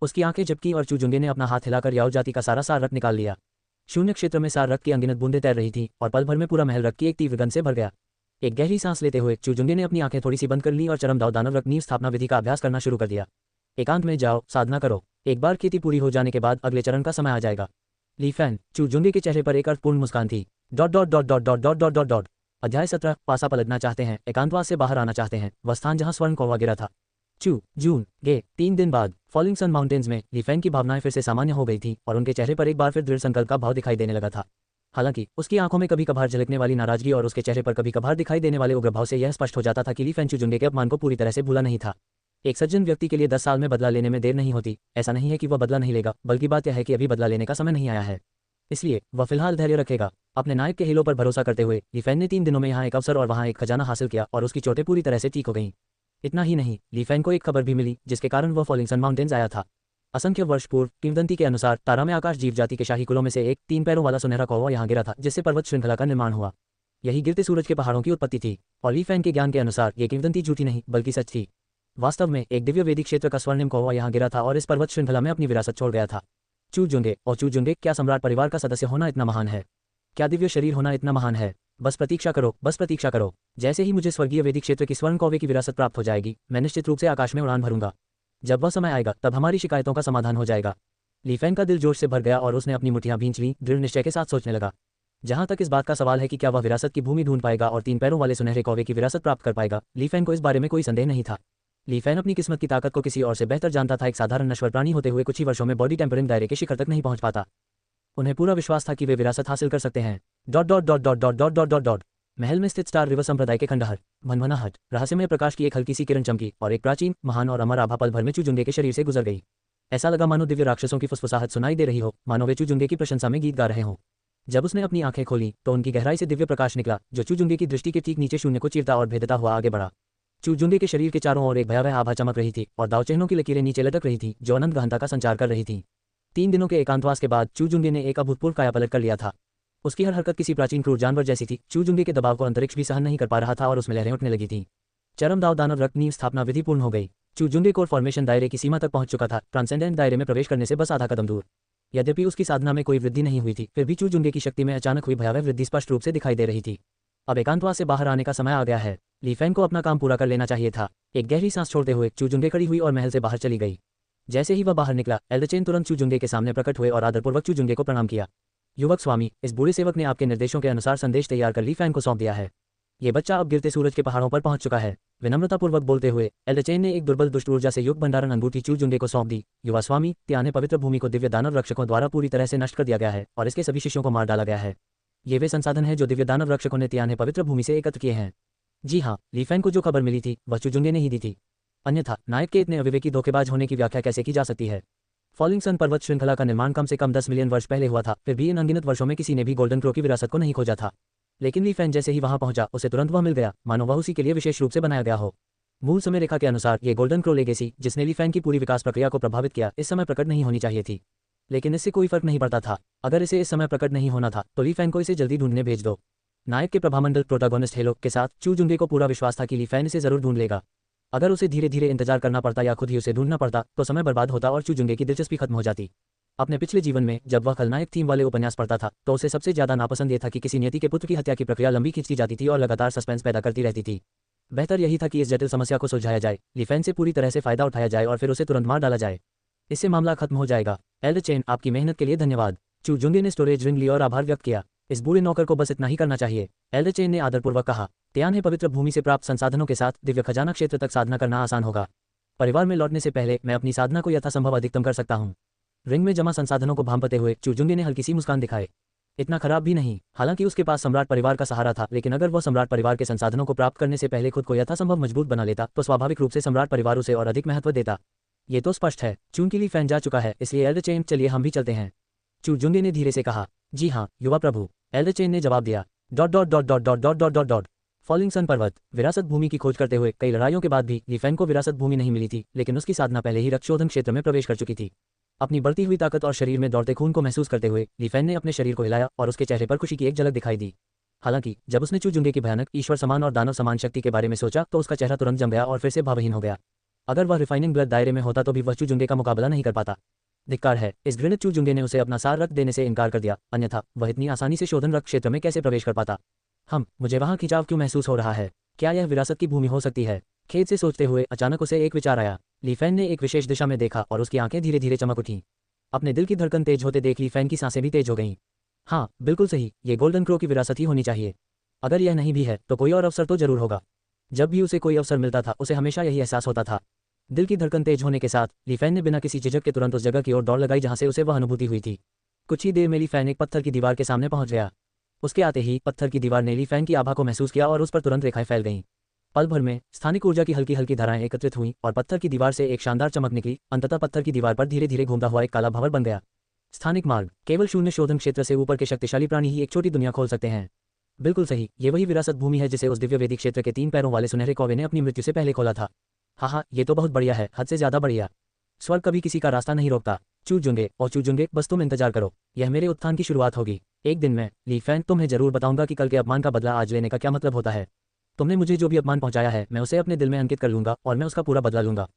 उसकी आंखें झपकी और चू जुंगे ने अपना हाथ हिलाकर याओ जाति का सारा सार रक्त निकाल लिया। शून्य क्षेत्र में सार रक्त की अनगिनत बूंदें तैर रही थीं और पल भर में पूरा महल रक्त की एक तीव्र गंध से भर गया। एक गहरी सांस लेते हुए चू जुंगे ने अपनी आंखें थोड़ी सी बंद कर ली और चरमदाव दानव रक्त नींव स्थापना विधि का अभ्यास करना शुरू कर दिया। एकांत में जाओ, साधना करो। एक बार खेती पूरी हो जाने के बाद अगले चरण का समय आ जाएगा। ली फैन, चू जुंगे के चेहरे पर एक अर्थपूर्ण मुस्कान थी। Dot dot dot dot dot dot dot dot dot. अध्याय 17। पासा पलटना चाहते हैं, एकांतवास से बाहर आना चाहते हैं, वह स्थान जहां स्वर्ण कौवा गिरा था। चू जून गे 3 दिन बाद फॉलिंग सन माउंटेन्स में ली फैन की भावनाएं फिर से सामान्य हो गई थी और उनके चेहरे पर एक बार फिर दृढ़ संकल्प का भाव दिखाई देने लगा था। हालांकि उसकी आंखों में कभी कभार झलकने वाली नाराजगी और उसके चेहरे पर कभी कभार दिखाई देने वाले उग्र भाव से यह स्पष्ट हो जाता था कि ली फैन चू जुंगे के अपमान को पूरी तरह से भूला नहीं था। एक सज्जन व्यक्ति के लिए 10 साल में बदला लेने में देर नहीं होती। ऐसा नहीं है कि वह बदला नहीं लेगा, बल्कि बात यह है कि अभी बदला लेने का समय नहीं आया है, इसलिए वह फिलहाल धैर्य रखेगा। अपने नायक के हिलों पर भरोसा करते हुए ली फैन ने 3 दिनों में यहाँ एक अवसर और वहाँ एक खजाना हासिल किया और उसकी चोटें पूरी तरह से ठीक हो गईं। इतना ही नहीं, ली फैन को एक खबर भी मिली जिसके कारण वह फॉलिंग सन माउंटेन्स आया था। असंख्य वर्ष पूर्व किंवदंती के अनुसार तारा में आकाश जीव जाति के शाही कुलों में से एक 3 पैरों वाला सुनहरा कौवा यहाँ गिरा था, जिससे पर्वत श्रृंखला का निर्माण हुआ। यही गिरते सूरज के पहाड़ों की उत्पत्ति थी और ली फैन के ज्ञान के अनुसार ये किंवदंती झूठी नहीं बल्कि सच थी। वास्तव में एक दिव्य वेदिक क्षेत्र का स्वर्णिम कौवा यहाँ गिरा था और इस पर्वत श्रृंखला में अपनी विरासत छोड़ गया था। चू जुंगे और चू जुंगे, क्या सम्राट परिवार का सदस्य होना इतना महान है? क्या दिव्य शरीर होना इतना महान है? बस प्रतीक्षा करो, बस प्रतीक्षा करो। जैसे ही मुझे स्वर्गीय वेदिक क्षेत्र की स्वर्ण कौवे की विरासत प्राप्त हो जाएगी, मैं निश्चित रूप से आकाश में उड़ान भरूंगा। जब वह समय आएगा तब हमारी शिकायतों का समाधान हो जाएगा। ली फैन का दिल जोश से भर गया और उसने अपनी मुठ्ठियां भींच लीं, दृढ़ निश्चय के साथ सोचने लगा। जहां तक इस बात का सवाल है कि क्या वह विरासत की भूमि ढूंढ पाएगा और 3 पैरों वाले सुनहरे कौवे की विरासत प्राप्त कर पाएगा, ली फैन को इस बारे में कोई संदेह नहीं था। ली फैन अपनी किस्मत की ताकत को किसी और से बेहतर जानता था। एक साधारण नश्वर प्राणी होते हुए कुछ ही वर्षों में बॉडी टेम्परिंग दायरे के शिखर तक नहीं पहुंच पाता। उन्हें पूरा विश्वास था कि वे विरासत हासिल कर सकते हैं। Dot dot dot dot dot dot dot dot dot. महल में स्थित स्टार रिवर संप्रदाय के खंडहर। भनभनाहट, रहस्यमय प्रकाश की एक हल्की सी किरण चमकी और एक प्राचीन, महान और अमर आभा पल भर में चू जुंगे के शरीर से गुजर गई। ऐसा लगा मानो दिव्य राक्षसों की फुसफुसाहट सुनाई दे रही हो, मानो वे चू जुंगे की प्रशंसा में गीत गा रहे हों। जब उसने अपनी आंखें खोली तो उनकी गहराई से दिव्य प्रकाश निकला, जो चू जुंगे की दृष्टि के ठीक नीचे शून्य को चीरता और भेदता हुआ आगे बढ़ा। चू जुंगे के शरीर के चारों ओर एक भयावह आभा चमक रही थी और दाव चिन्हों की लकीरें नीचे लटक रही थी, जो अनंत गहनता का संचार कर रही थी। 3 दिनों के एकांतवास के बाद चू जुंगे ने एक अभूतपूर्व कायापलट कर लिया था। उसकी हर हरकत किसी प्राचीन क्रूर जानवर जैसी थी। चू जुंगे के दबाव को अंतरिक्ष भी सहन नहीं कर पा रहा था और उसमें लहरें उठने लगी थीं। चरमदाव दानव रक्त नींव स्थापना विधि पूर्ण हो गई। चू जुंगे कोर फॉर्मेशन दायरे की सीमा तक पहुंच चुका था, ट्रांसेंडेंट दायरे में प्रवेश करने से बस आधा कदम दूर। यद्यपि उसकी साधना में कोई वृद्धि नहीं हुई थी, फिर भी चू जुंगे की शक्ति में अचानक हुई भयावह वृद्धि स्पष्ट रूप से दिखाई दे रही थी। अब एकांतवास से बाहर आने का समय आ गया है। ली फैन को अपना काम पूरा कर लेना चाहिए था। एक गहरी सांस छोड़ते हुए चू जुंगे खड़ी हुई और महल से बाहर चली गई। जैसे ही वह बाहर निकला, एल्डरचेन तुरंत चू जुंगे के सामने प्रकट हुए और आदरपूर्वक चू जुंगे को प्रणाम किया। युवक स्वामी, इस बूढ़े सेवक ने आपके निर्देशों के अनुसार संदेश तैयार कर ली फैन को सौंप दिया है। ये बच्चा अब गिरते सूरज के पहाड़ों पर पहुंच चुका है। विनम्रतापूर्वक बोलते हुए एल्डरचेन ने एक दुर्बल दुष्ट ऊर्जा से युक्त भंडारण अंगूठी चू जुंगे को सौंप दी। युवा स्वामी, त्याने पवित्र भूमि को दिव्य दानव रक्षकों द्वारा पूरी तरह से नष्ट कर दिया गया है और इसके सभी शिष्यों को मार डाला गया है। ये वे संसाधन हैं जो दिव्य दानव रक्षकों ने तियाने पवित्र भूमि से एकत्र किए हैं। जी हाँ, ली फैन को जो खबर मिली थी वह चुजुंगे ने ही दी थी। अन्यथा नायक के इतने अविवेकी धोखेबाज होने की व्याख्या कैसे की जा सकती है। फॉलिंग सन पर्वत श्रृंखला का निर्माण कम से कम 10 मिलियन वर्ष पहले हुआ था, फिर भी इन अनगिनत वर्षों में किसी ने भी गोल्डन क्रो की विरासत को नहीं खोजा था। लेकिन ली फैन जैसे ही वहां पहुंचा उसे तुरंत वह मिल गया, मानो वह उसी के लिए विशेष रूप से बनाया गया हो। मूल समय रेखा के अनुसार ये गोल्डन क्रो लेगेसी जिसने ली फैन की पूरी विकास प्रक्रिया को प्रभावित किया इस समय प्रकट नहीं होनी चाहिए थी। लेकिन इससे कोई फर्क नहीं पड़ता था। अगर इसे इस समय प्रकट नहीं होना था तो ली फैन को इसे जल्दी ढूंढने भेज दो। नायक के प्रभामंडल प्रोटागोनिस्ट हेलो के साथ चू जुंगे को पूरा विश्वास था कि ली फैन इसे जरूर ढूंढ लेगा। अगर उसे धीरे धीरे इंतजार करना पड़ता या खुद ही उसे ढूंढना पड़ता तो समय बर्बाद होता और चू जुंगे की दिलचस्पी खत्म हो जाती। अपने पिछले जीवन में जब वह खलनायक थीम वाले उपन्यास पढ़ता था तो उसे सबसे ज्यादा नापसंद ये था कि किसी नियति के पुत्र की हत्या की प्रक्रिया लंबी खींचती जाती थी और लगातार सस्पेंस पैदा करती रहती थी। बेहतर यही था कि इस जटिल समस्या को सुलझाया जाए, ली फैन से पूरी तरह से फायदा उठाया जाए और फिर उसे तुरंत मार डाला जाए। इससे मामला खत्म हो जाएगा। एल्डर चेन, आपकी मेहनत के लिए धन्यवाद। चू जुंगे ने स्टोरेज रिंग ली और आभार व्यक्त किया। इस बूढ़े नौकर को बस इतना ही करना चाहिए, एल्डर चेन ने आदरपूर्वक कहा। तियाने पवित्र भूमि से प्राप्त संसाधनों के साथ दिव्य खजाना क्षेत्र तक साधना करना आसान होगा। परिवार में लौटने से पहले मैं अपनी साधना को यथासंभव अधिकतम कर सकता हूँ। रिंग में जमा संसाधनों को भांपते हुए चू जुंगे ने हल्की सी मुस्कान दिखाए। इतना खराब भी नहीं। हालांकि उसके पास सम्राट परिवार का सहारा था, लेकिन अगर वह सम्राट परिवार के संसाधनों को प्राप्त करने से पहले खुद को यथासंभव मजबूत बना लेता तो स्वाभाविक रूप से सम्राट परिवार उसे और अधिक महत्व देता। ये तो स्पष्ट है। चूंकि ली फैन जा चुका है इसलिए एल्डर चेन, चलिए हम भी चलते हैं, चू जुंगे ने धीरे से कहा। जी हाँ युवा प्रभु, एल्डर चेन ने जवाब दिया। Dot dot dot dot dot dot dot dot dot falling sun पर्वत विरासत भूमि की खोज करते हुए कई लड़ाइयों के बाद भी ली फैन को विरासत भूमि नहीं मिली थी, लेकिन उसकी साधना पहले ही रक्तशोधन क्षेत्र में प्रवेश कर चुकी थी। अपनी बढ़ती हुई ताकत और शरीर में दौड़ते खून को महसूस करते हुए ली फैन ने अपने शरीर को हिलाया और उसके चेहरे पर खुशी की एक झलक दिखाई दी। हालांकि जब उसने चू जुंगे की भयानक ईश्वर समान और दानव समान शक्ति के बारे में सोचा तो उसका चेहरा तुरंत जम गया और फिर से भावहीन हो गया। अगर वह रिफाइनिंग ब्लड दायरे में होता तो भी वह चू जुंगे का मुकाबला नहीं कर पाता। धिक्कार है, इस घृणित चू जुंगे ने उसे अपना सार रक्त देने से इनकार कर दिया, अन्यथा वह इतनी आसानी से शोधन रक्त क्षेत्र में कैसे प्रवेश कर पाता। मुझे वहां खिंचाव क्यों महसूस हो रहा है? क्या यह विरासत की भूमि हो सकती है? खेद से सोचते हुए अचानक उसे एक विचार आया। ली फैन ने एक विशेष दिशा में देखा और उसकी आंखें धीरे धीरे चमक उठीं। अपने दिल की धड़कन तेज होते देख ली फैन की सांसें भी तेज हो गईं। हाँ बिल्कुल सही, ये गोल्डन क्रो की विरासत ही होनी चाहिए। अगर यह नहीं भी है तो कोई और अवसर तो जरूर होगा। जब भी उसे कोई अवसर मिलता था उसे हमेशा यही एहसास होता था। दिल की धड़कन तेज होने के साथ ली फैन ने बिना किसी झिझक के तुरंत उस जगह की ओर दौड़ लगाई जहां से उसे वह अनुभूति हुई थी। कुछ ही देर में ली फैन एक पत्थर की दीवार के सामने पहुंच गया। उसके आते ही पत्थर की दीवार ने ली फैन की आभा को महसूस किया और उस पर तुरंत रेखाएं फैल गईं। पल भर में स्थानिक ऊर्जा की हल्की हल्की धाराएं एकत्रित हुईं और पत्थर की दीवार से एक शानदार चमक निकली। अंततः पत्थर की दीवार पर धीरे धीरे घूमता हुआ एक काला भंवर बन गया। स्थानिक मार्ग, केवल शून्य शोधन क्षेत्र से ऊपर के शक्तिशाली प्राणी ही एक छोटी दुनिया खोल सकते हैं। बिल्कुल सही, ये वही विरासत भूमि है जिसे उस दिव्य वेदिक क्षेत्र के 3 पैरों वाले सुनहरे कौवे ने अपनी मृत्यु से पहले खोला था। हाँ, ये तो बहुत बढ़िया है, हद से ज्यादा बढ़िया। स्वर्ग कभी किसी का रास्ता नहीं रोकता। चू जुंगे, बस तुम इंतजार करो, यह मेरे उत्थान की शुरुआत होगी। एक दिन मैं, ली फैन, तुम्हें जरूर बताऊंगा कि कल के अपमान का बदला आज लेने का क्या मतलब होता है। तुमने मुझे जो भी अपमान पहुंचाया है मैं उसे अपने दिल में अंकित कर लूंगा और मैं उसका पूरा बदला लूंगा।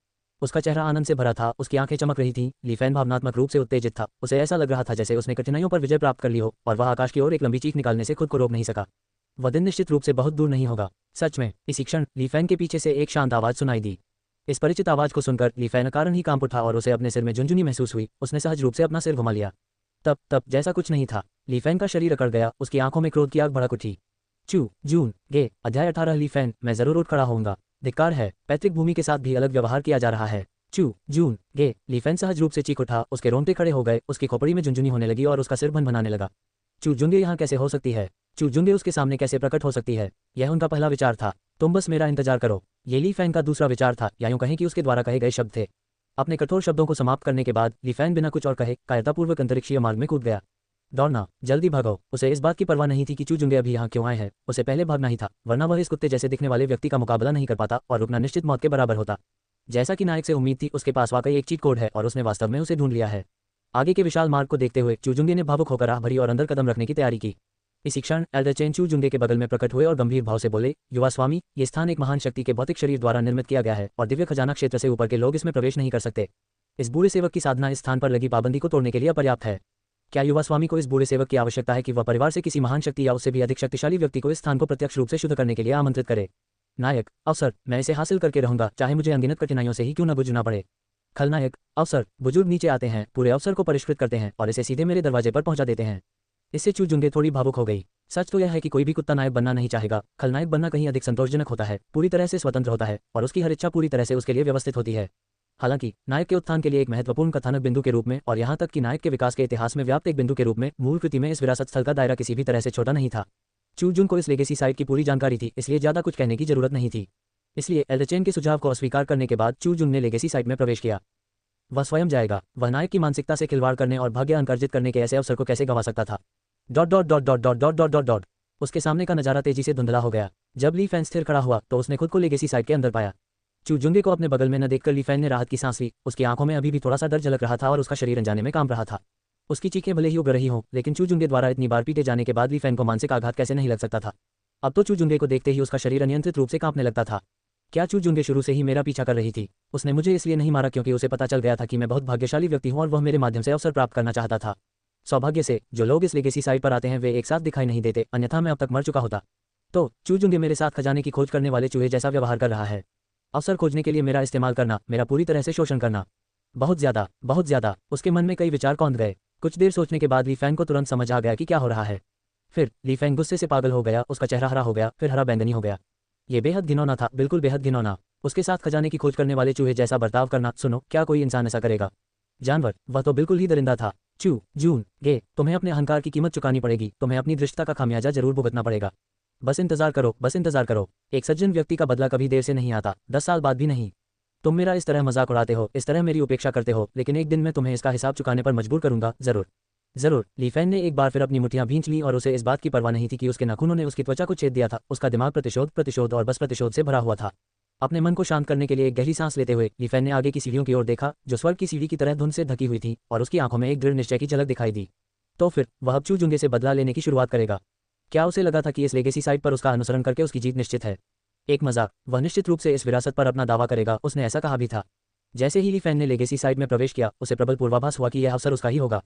उसका चेहरा आनंद से भरा था, उसकी आंखें चमक रही थीं। ली फैन भावनात्मक रूप से उत्तेजित था। उसे ऐसा लग रहा था जैसे उसने कठिनाइयों पर विजय प्राप्त कर ली हो और वह आकाश की ओर एक लंबी चीख निकालने से खुद को रोक नहीं सका। वह दिन निश्चित रूप से बहुत दूर नहीं होगा। सच में। इसी क्षण ली फैन के पीछे से एक शांत आवाज सुनाई दी। इस परिचित आवाज को सुनकर ली फैन कारण ही कांप उठा और उसे अपने सिर में झुंझुनी महसूस हुई। उसने सहज रूप से अपना सिर घुमा लिया। तब जैसा कुछ नहीं था। ली फैन का शरीर अकड़ गया, उसकी आंखों में क्रोध की आग भड़क उठी। चू जून गे अध्याय 18 ली फैन, मैं जरूर उठ खड़ा होऊंगा। धिक्कार है, पैतृक भूमि के साथ भी अलग व्यवहार किया जा रहा है। चू जून गे ली फैन सहज रूप से चीख उठा, उसके रोंगटे खड़े हो गए, उसकी खोपड़ी में झुंझुनी होने लगी और उसका सिर भनभनाने लगा। चू जुंगे यहाँ कैसे हो सकती है? चू जुंगे उसके सामने कैसे प्रकट हो सकती है? यह उनका पहला विचार था। तुम बस मेरा इंतजार करो। ये ली फैन का दूसरा विचार था, या यूं कहें कि उसके द्वारा कहे गए शब्द थे। अपने कठोर शब्दों को समाप्त करने के बाद ली फैन बिना कुछ और कहे कायरतापूर्वक अंतरिक्षीय मार्ग में कूद गया। दौड़ना, जल्दी भागो। उसे इस बात की परवाह नहीं थी कि चू जुंगे अभी यहाँ क्यों आए हैं। उसे पहले भागना ही था, वरना वह इस कुत्ते जैसे दिखने वाले व्यक्ति का मुकाबला नहीं कर पाता और रुकना निश्चित मौत के बराबर होता। जैसा कि नायक से उम्मीद थी, उसके पास वाकई एक चीट कोड है और उसने वास्तव में उसे ढूंढ लिया है। आगे के विशाल मार्ग को देखते हुए चू जुंगे ने भावुक होकर आह भरी और अंदर कदम रखने की तैयारी की। इसी क्षण एल्डर चेन चू जुंगे के बगल में प्रकट हुए और गंभीर भाव से बोले, युवा स्वामी, ये स्थान एक महान शक्ति के भौतिक शरीर द्वारा निर्मित किया गया है और दिव्य खजाना क्षेत्र से ऊपर के लोग इसमें प्रवेश नहीं कर सकते। इस बूढ़े सेवक की साधना इस स्थान पर लगी पाबंदी को तोड़ने के लिए अपर्याप्त है। क्या युवा स्वामी को इस बूढ़े सेवक की आवश्यकता है कि वह परिवार से किसी महान शक्ति या उससे भी अधिक शक्तिशाली व्यक्ति को इस स्थान को प्रत्यक्ष रूप से शुद्ध करने के लिए आमंत्रित करे? नायक, अवसर, मैं इसे हासिल करके रहूंगा, चाहे मुझे अनगिनत कठिनाइयों से ही क्यों न गुजरना पड़े। खलनायक, अवसर, बुजुर्ग नीचे आते हैं, पूरे अवसर को परिष्कृत करते हैं और इसे सीधे मेरे दरवाजे पर पहुंचा देते हैं। इससे चू जुंगे थोड़ी भावुक हो गई। सच तो यह है कि कोई भी कुत्ता नायक बनना नहीं चाहेगा। खलनायक बनना कहीं अधिक संतोषजनक होता है, पूरी तरह से स्वतंत्र होता है और उसकी हर इच्छा पूरी तरह से उसके लिए व्यवस्थित होती है। हालांकि नायक के उत्थान के लिए एक महत्वपूर्ण कथानक बिंदु के रूप में और यहाँ तक कि नायक के विकास के इतिहास में व्याप्त एक बिंदु के रूप में मूल कृति में इस विरासत स्थल का दायरा किसी भी तरह से छोटा नहीं था। चू जुन को इस लेगेसी साइट की पूरी जानकारी थी, इसलिए ज्यादा कुछ कहने की जरूरत नहीं थी। इसलिए एल्डर चेन के सुझाव को अस्वीकार करने के बाद चू जुन ने लेगेसी साइट में प्रवेश किया। वह स्वयं जाएगा, वह नायक की मानसिकता से खिलवाड़ करने और भाग्य अर्जित करने के ऐसे अवसर को कैसे गंवा सकता था। Dot dot dot dot dot dot dot dot dot उसके सामने का नजारा तेजी से धुंधला हो गया। जब ली फैन स्थिर खड़ा हुआ तो उसने खुद को लेगेसी साइट के अंदर पाया। चू जुंगे को अपने बगल में न देखकर ली फैन ने राहत की सांस ली। उसकी आंखों में अभी भी थोड़ा सा डर झलक रहा था और उसका शरीर अनजाने में कांप रहा था। उसकी चीखें भले ही उग रही हों, लेकिन चू जुंगे द्वारा इतनी बार पीटे जाने के बाद ली फैन को मानसिक आघात कैसे नहीं लग सकता था। अब तो चू जुंगे को देखते ही उसका शरीर अनियंत्रित रूप से कांपने लगता था। क्या चू जुंगे शुरू से ही मेरा पीछा कर रही थी? उसने मुझे इसलिए नहीं मारा क्योंकि उसे पता चल गया था कि मैं बहुत भाग्यशाली व्यक्ति हूं और वह मेरे माध्यम से अवसर प्राप्त करना चाहता था। सौभाग्य से जो लोग इस लेगेसी साइट पर आते हैं वे एक साथ दिखाई नहीं देते, अन्यथा मैं अब तक मर चुका होता। तो चू जुंगे मेरे साथ खजाने की खोज करने वाले चूहे जैसा व्यवहार कर रहा है। अवसर खोजने के लिए मेरा इस्तेमाल करना, मेरा पूरी तरह से शोषण करना। बहुत ज्यादा। उसके मन में कई विचार कौंध गए। कुछ देर सोचने के बाद ली फैंग को तुरंत समझ आ गया कि क्या हो रहा है। फिर ली फैंग गुस्से से पागल हो गया, उसका चेहरा हरा हो गया, फिर हरा बैंगनी हो गया। ये बेहद घिनौना था, बिल्कुल बेहद घिनौना। उसके साथ खजाने की खोज करने वाले चूहे जैसा बर्ताव करना। सुनो, क्या कोई इंसान ऐसा करेगा? जानवर, वह तो बिल्कुल ही दरिंदा था। चू जून गे, तुम्हें अपने अहंकार की कीमत चुकानी पड़ेगी, तुम्हें अपनी दृष्टता का खामियाजा जरूर भुगतना पड़ेगा। बस इंतजार करो, बस इंतजार करो। एक सज्जन व्यक्ति का बदला कभी देर से नहीं आता, 10 साल बाद भी नहीं। तुम मेरा इस तरह मजाक उड़ाते हो, इस तरह मेरी उपेक्षा करते हो, लेकिन एक दिन मैं तुम्हें इसका हिसाब चुकाने पर मजबूर करूंगा, जरूर जरूर। ली फैन ने एक बार फिर अपनी मुठ्ठियां भींच ली और उसे इस बात की परवाह नहीं थी कि उसके नाखूनों ने उसकी त्वचा को छेद दिया था। उसका दिमाग प्रतिशोध और बस प्रतिशोध से भरा हुआ था। अपने मन को शांत करने के लिए एक गहरी सांस लेते हुए ली फैन ने आगे की सीढ़ियों की ओर देखा, जो स्वर्ग की सीढ़ी की तरह धुंध से ढकी हुई थी, और उसकी आंखों में एक दृढ़ निश्चय की झलक दिखाई दी। तो फिर वह अब चू जुंगे से बदला लेने की शुरुआत करेगा। क्या उसे लगा था कि इस लेगेसी साइट पर उसका अनुसरण करके उसकी जीत निश्चित है? एक मजाक। वह निश्चित रूप से इस विरासत पर अपना दावा करेगा, उसने ऐसा कहा भी था। जैसे ही ली फैन ने लेगेसी साइट में प्रवेश किया, उसे प्रबल पूर्वाभास हुआ कि यह अवसर उसका ही होगा।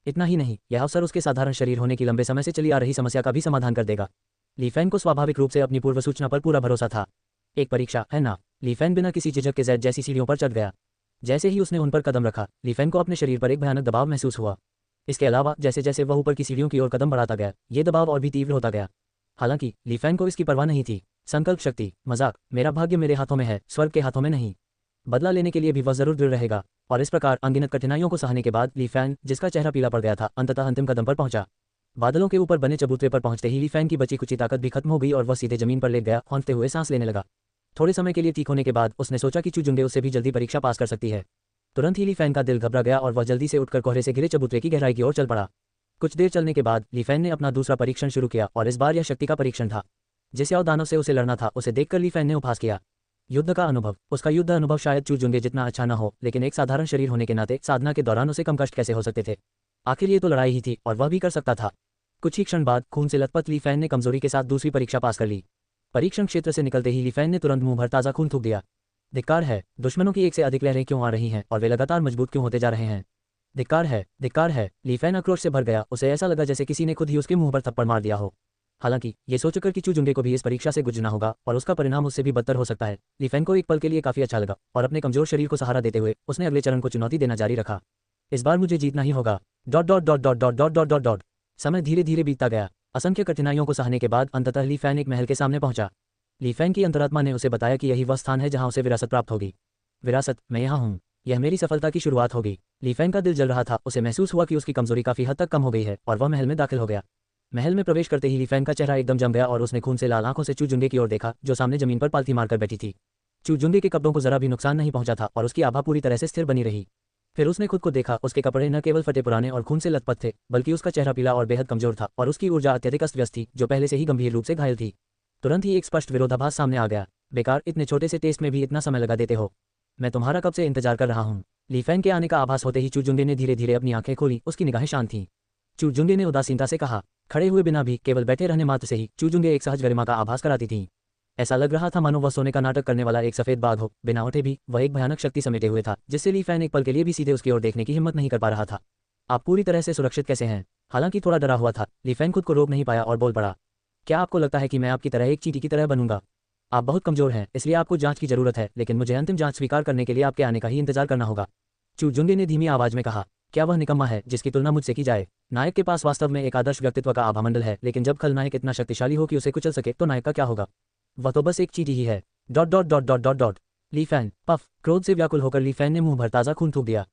इतना ही नहीं, यह अवसर उसके साधारण शरीर होने की लंबे समय से चली आ रही समस्या का भी समाधान कर देगा। ली फैन को स्वाभाविक रूप से अपनी पूर्व सूचना पर पूरा भरोसा था। एक परीक्षा है ना? ली फैन बिना किसी झिझक के जेड जैसी सीढ़ियों पर चढ़ गया। जैसे ही उसने उन पर कदम रखा, ली फैन को अपने शरीर पर एक भयानक दबाव महसूस हुआ। इसके अलावा जैसे जैसे वह ऊपर की सीढ़ियों की ओर कदम बढ़ाता गया, ये दबाव और भी तीव्र होता गया। हालांकि ली फैन को इसकी परवाह नहीं थी। संकल्प शक्ति, मजाक, मेरा भाग्य मेरे हाथों में है, स्वर्ग के हाथों में नहीं। बदला लेने के लिए भी वह जरूर दृढ़ रहेगा। और इस प्रकार अनगिनत कठिनाइयों को सहने के बाद ली फैन, जिसका चेहरा पीला पड़ गया था, अंततः अंतिम कदम पर पहुंचा। बादलों के ऊपर बने चबूतरे पर पहुंचते ही ली फैन की बची कुची ताकत भी खत्म हो गई और वह सीधे जमीन पर लेट गया, हौंकते हुए सांस लेने लगा। थोड़े समय के लिए ठीक होने के बाद उसने सोचा कि चू जुंगे उससे भी जल्दी परीक्षा पास कर सकती है। तुरंत ही ली फैन का दिल घबरा गया और वह जल्दी से उठकर कोहरे से घिरे चबूतरे की गहराई की ओर चल पड़ा। कुछ देर चलने के बाद ली फैन ने अपना दूसरा परीक्षण शुरू किया और इस बार यह शक्ति का परीक्षण था। जिस याव दानव से उसे लड़ना था, उसे देखकर ली फैन ने उपहास किया। युद्ध का अनुभव, उसका युद्ध अनुभव शायद चू जुंगे जितना अच्छा न हो, लेकिन एक साधारण शरीर होने के नाते साधना के दौरान उसे कम कष्ट कैसे हो सकते थे? आखिर ये तो लड़ाई ही थी और वह भी कर सकता था। कुछ ही क्षण बाद खून से लथपथ ली फैन ने कमजोरी के साथ दूसरी परीक्षा पास कर ली। परीक्षण क्षेत्र से निकलते ही ली फैन ने तुरंत मुंह भर ताजा खून थूक दिया। धिक्कार है, दुश्मनों की एक से अधिक लहरें क्यों आ रही हैं और वे लगातार मजबूत क्यों होते जा रहे हैं? धिक्कार है, धिक्कार है। ली फैन आक्रोश से भर गया, उसे ऐसा लगा जैसे किसी ने खुद ही उसके मुंह पर थप्पड़ मार दिया हो। हालांकि ये सोचकर कि चू जुंगे को भी इस परीक्षा से गुजरना होगा और उसका परिणाम उससे भी बदतर हो सकता है, ली फैन को एक पल के लिए काफी अच्छा लगा और अपने कमजोर शरीर को सहारा देते हुए उसने अगले चरण को चुनौती देना जारी रखा। इस बार मुझे जीतना ही होगा। Dot dot dot dot dot dot dot dot dot. समय धीरे धीरे बीतता गया। असंख्य कठिनाइयों को सहने के बाद अंततः ली फैन एक महल के सामने पहुंचा। ली फैन की अंतरात्मा ने उसे बताया कि यही वह स्थान है जहां उसे विरासत प्राप्त होगी। विरासत, मैं यहाँ हूँ, यह मेरी सफलता की शुरुआत होगी। ली फैन का दिल जल रहा था, उसे महसूस हुआ कि उसकी कमजोरी काफी हद तक कम हो गई है और वह महल में दाखिल हो गया। महल में प्रवेश करते ही ली फैन का चेहरा एकदम जम गया और उसने खून से लाल आंखों से चू जुंगे की ओर देखा, जो सामने जमीन पर पालथी मारकर बैठी थी। चू जुंगे के कपड़ों को जरा भी नुकसान नहीं पहुंचा था और उसकी आभा पूरी तरह से स्थिर बनी रही। फिर उसने खुद को देखा, उसके कपड़े न केवल फटे पुराने और खून से लथपथ थे, बल्कि उसका चेहरा पीला और बेहद कमजोर था और उसकी ऊर्जा अत्यधिक अस्त व्यस्त थी, जो पहले से ही गंभीर रूप से घायल थी। तुरंत ही एक स्पष्ट विरोधाभास सामने आ गया। बेकार, इतने छोटे से टेस्ट में भी इतना समय लगा देते हो। मैं तुम्हारा कब से इंतजार कर रहा हूँ। ली फैन के आने का आभास होते ही चू जुंगे ने धीरे धीरे अपनी आंखें खोली, उसकी निगाहें शांत थीं। चू जुंगे ने उदासीनता से कहा। खड़े हुए बिना भी, केवल बैठे रहने मात्र से ही चू जुंगे एक सहज गरिमा का आभास कराती थीं। ऐसा लग रहा था मानो वह सोने का नाटक करने वाला एक सफेद बाघ हो, बिना उठे भी वह एक भयानक शक्ति समेटे हुए था, जिससे ली फैन एक पल के लिए भी सीधे उसकी ओर देखने की हिम्मत नहीं कर पा रहा था। आप पूरी तरह से सुरक्षित कैसे हैं? हालांकि थोड़ा डरा हुआ था, ली फैन खुद को रोक नहीं पाया और बोल पड़ा। क्या आपको लगता है कि मैं आपकी तरह एक चींटी की तरह बनूंगा? आप बहुत कमजोर हैं, इसलिए आपको जांच की जरूरत है, लेकिन मुझे अंतिम जांच स्वीकार करने के लिए आपके आने का ही इंतजार करना होगा। चू जुंगे ने धीमी आवाज में कहा। क्या वह निकम्मा है जिसकी तुलना मुझसे की जाए? नायक के पास वास्तव में एक आदर्श व्यक्तित्व का आभामंडल है, लेकिन जब खलनायक इतना शक्तिशाली हो कि उसे कुचल सके, तो नायक का क्या होगा? वह तो बस एक चींटी ही है। Dot dot dot dot dot dot. Li Fan, puff. क्रोध से व्याकुल होकर ली फैन ने मुंह भर ताज़ा खून थूक दिया।